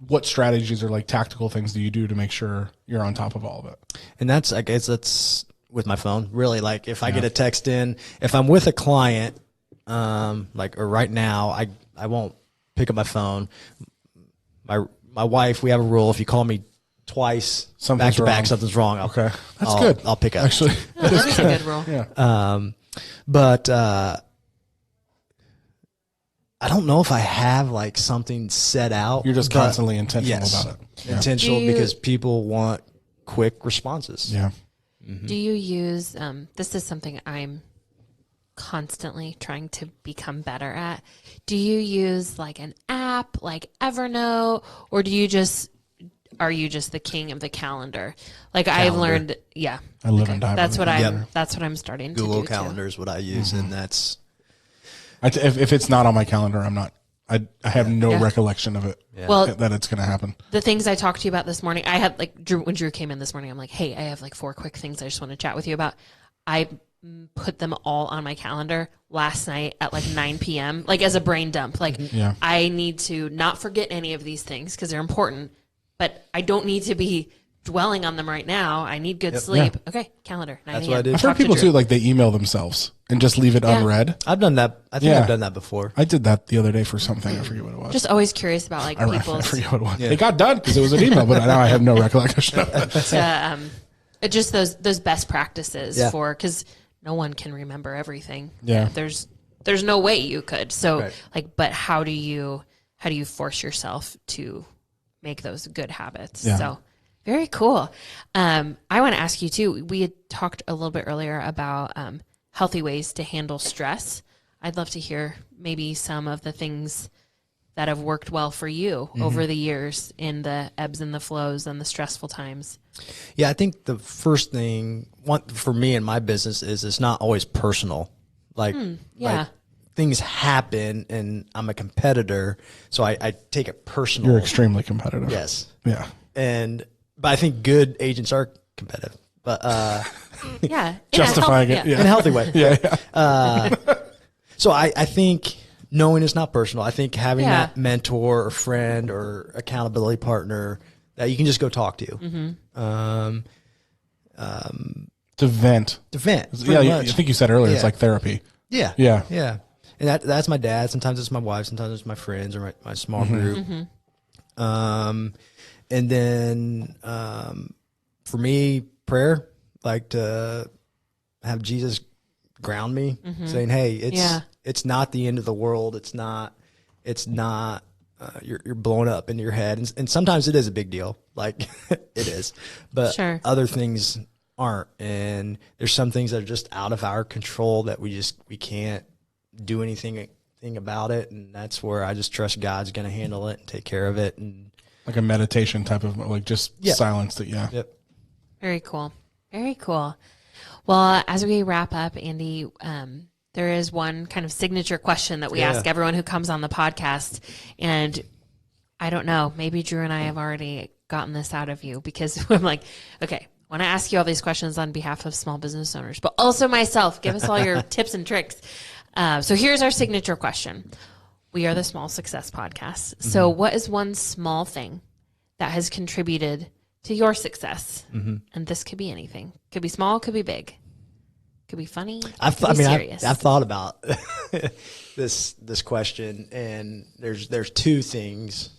What strategies or like tactical things do you do to make sure you're on top of all of it? And I guess that's with my phone. Really, like if I get a text in, if I'm with a client, like or right now, I won't pick up my phone. My wife, we have a rule: if you call me twice back to back, something's wrong. Okay, that's good. I'll pick up. Actually, That is a good rule. yeah. But I don't know if I have like something set out. You're just but constantly intentional yes, about it. Yeah. Intentional Do you- because people want quick responses. Yeah. Do you use, this is something I'm constantly trying to become better at. Do you use like an app like Evernote, or are you just the king of the calendar? Like I've learned, yeah. I live and die. That's by what the I'm, calendar. that's what I'm starting to Google do Calendar is what I use, and that's If it's not on my calendar, I'm not. I have no Yeah. recollection of it. Well, that it's going to happen. the things I talked to you about this morning, I had like when Drew came in this morning, I'm like, hey, I have like 4 quick things I just want to chat with you about. I put them all on my calendar last night at like 9 p.m. like as a brain dump. Like Yeah. I need to not forget any of these things because they're important, but I don't need to be dwelling on them right now. I need good sleep. Okay, calendar. 9 That's a.m. what I did. I've Talk heard to people Drew. too, like they email themselves and just leave it unread. I've done that. I think Yeah. I've done that before. I did that the other day for something. I forget what it was. Just always curious about like I people's forget what it was. It got done because it was an email, but now I have no recollection of it. just those best practices Yeah. for, because no one can remember everything. Yeah. There's no way you could. So Right. like, but how do you force yourself to make those good habits? Yeah. So very cool. I want to ask you too, we had talked a little bit earlier about healthy ways to handle stress. I'd love to hear maybe some of the things that have worked well for you over the years in the ebbs and the flows and the stressful times. Yeah, I think the first thing for me in my business is it's not always personal. Like, Yeah. like things happen and I'm a competitor, so I take it personal. You're extremely competitive. Yes. Yeah. But I think good agents are competitive, but Yeah. Justifying it. in a healthy way. Yeah. So I think knowing it's not personal. I think having Yeah. that mentor or friend or accountability partner that you can just go talk to. Mm-hmm. To vent. To vent. Yeah. I think you said earlier, it's Yeah. like therapy. Yeah. Yeah. Yeah. And that's my dad. Sometimes it's my wife. Sometimes it's my friends or my small group. Mm-hmm. And then for me, prayer, like to have Jesus ground me, saying, "Hey, it's not the end of the world. It's not you're blowing up in your head." And sometimes it is a big deal, like it is, but Sure. other things aren't. And there's some things that are just out of our control that we can't do anything about it. And that's where I just trust God's going to handle it and take care of it. And Like a meditation type of, like, just silence that. Yeah. yep. Very cool. Very cool. Well, as we wrap up, Andy, there is one kind of signature question that we ask everyone who comes on the podcast. And I don't know, maybe Drew and I have already gotten this out of you, because I'm like, okay, I want to ask you all these questions on behalf of small business owners, but also myself. Give us all your tips and tricks. So here's our signature question. We are the Small Success Podcast. So what is one small thing that has contributed to your success? And this could be anything. Could be small, could be big. Could be funny. I've thought about this question, and there's two things,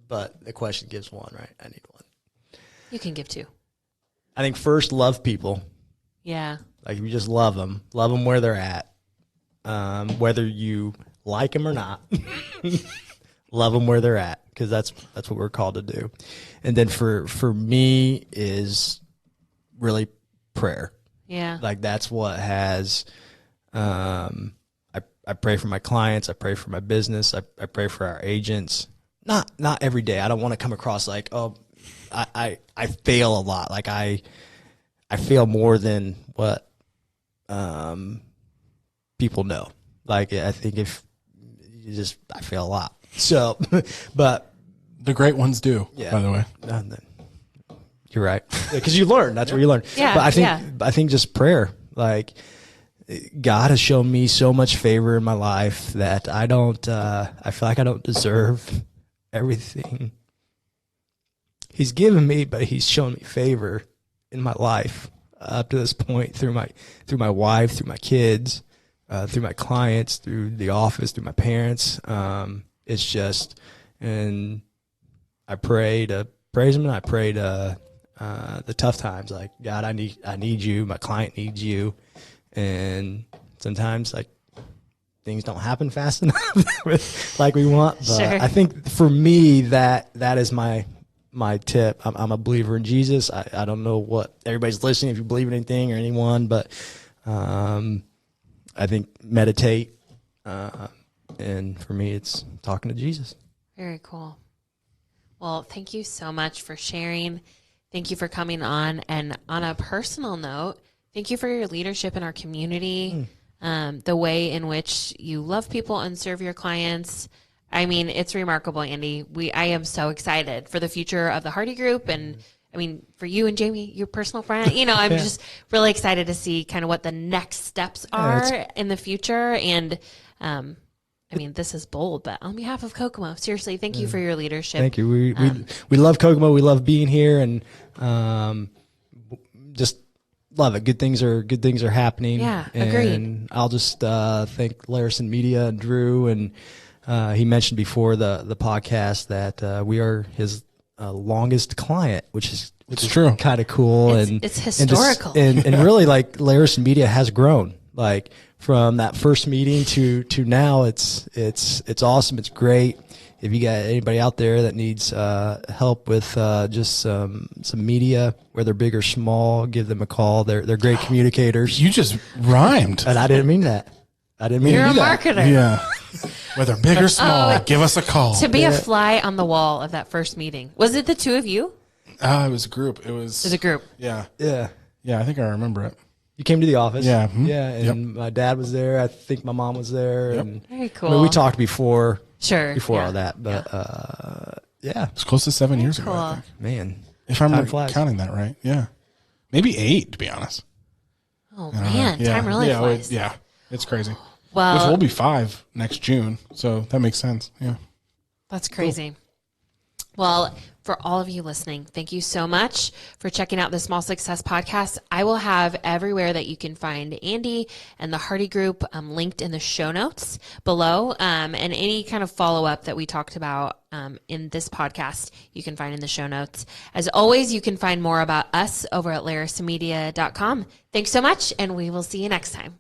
but the question gives one, right? I need one. You can give two. I think first, love people. Yeah. Like, if you just love them where they're at, whether you like them or not, love them where they're at, because that's what we're called to do. And then for me is really prayer. Yeah. Like, that's what has, I pray for my clients. I pray for my business. I pray for our agents. Not every day. I don't want to come across like, oh, I fail a lot. Like, I fail more than what, people know. Like, I think if you just, I fail a lot. So, but The great ones do, by the way. You're right. Because you learn. That's where you learn. Yeah, But I think just prayer. Like, God has shown me so much favor in my life that I feel like I don't deserve everything He's given me, but He's shown me favor in my life up to this point through my wife, through my kids, through my clients, through the office, through my parents. It's just, and I pray to praise Him, and I pray to the tough times. Like, God, I need you. My client needs you, and sometimes, like, things don't happen fast enough like we want. But Sure. I think for me that is my tip. I'm a believer in Jesus. I don't know what everybody's listening, if you believe in anything or anyone, but I think meditate. And for me, it's talking to Jesus. Very cool. Well, thank you so much for sharing. Thank you for coming on. And on a personal note, thank you for your leadership in our community, the way in which you love people and serve your clients. I mean, it's remarkable, Andy. I am so excited for the future of the Hardie Group, and I mean, for you and Jamie, your personal friend. I'm just really excited to see kind of what the next steps are in the future. And I mean, this is bold, but on behalf of Kokomo, seriously, thank you for your leadership. Thank you. We love Kokomo. We love being here, and just love it. Good things are happening. Yeah, and agreed. I'll just thank Larison Media and Drew, and he mentioned before the podcast that we are his longest client, which is true. Kind of cool. It's historical. And really, like, Larison Media has grown, like, from that first meeting to now. It's awesome. It's great. If you got anybody out there that needs help with just some media, whether big or small, give them a call. They're great communicators. You just rhymed. And I didn't mean that. I didn't mean You're to a do that. marketer. Yeah. Whether big or small, give us a call. To be a fly on the wall of that first meeting. Was it the two of you? It was a group. It was It was a group. Yeah. Yeah. Yeah, I think I remember it. You came to the office. Yeah. Mhm. Yeah. And my dad was there. I think my mom was there. Yep. And Very cool. I mean, we talked before before all that, but yeah. It's close to 7 years ago, I cool. think. Man. If I'm Time flies. counting that right. Yeah. Maybe 8, to be honest. Oh man, time really flies. Yeah. It's crazy. Well, Because we'll be 5 next June. So that makes sense. Yeah. that's crazy. Well, for all of you listening, thank you so much for checking out the Small Success Podcast. I will have everywhere that you can find Andy and the Hardie Group linked in the show notes below. And any kind of follow-up that we talked about in this podcast, you can find in the show notes. As always, you can find more about us over at larrisonmedia.com. Thanks so much, and we will see you next time.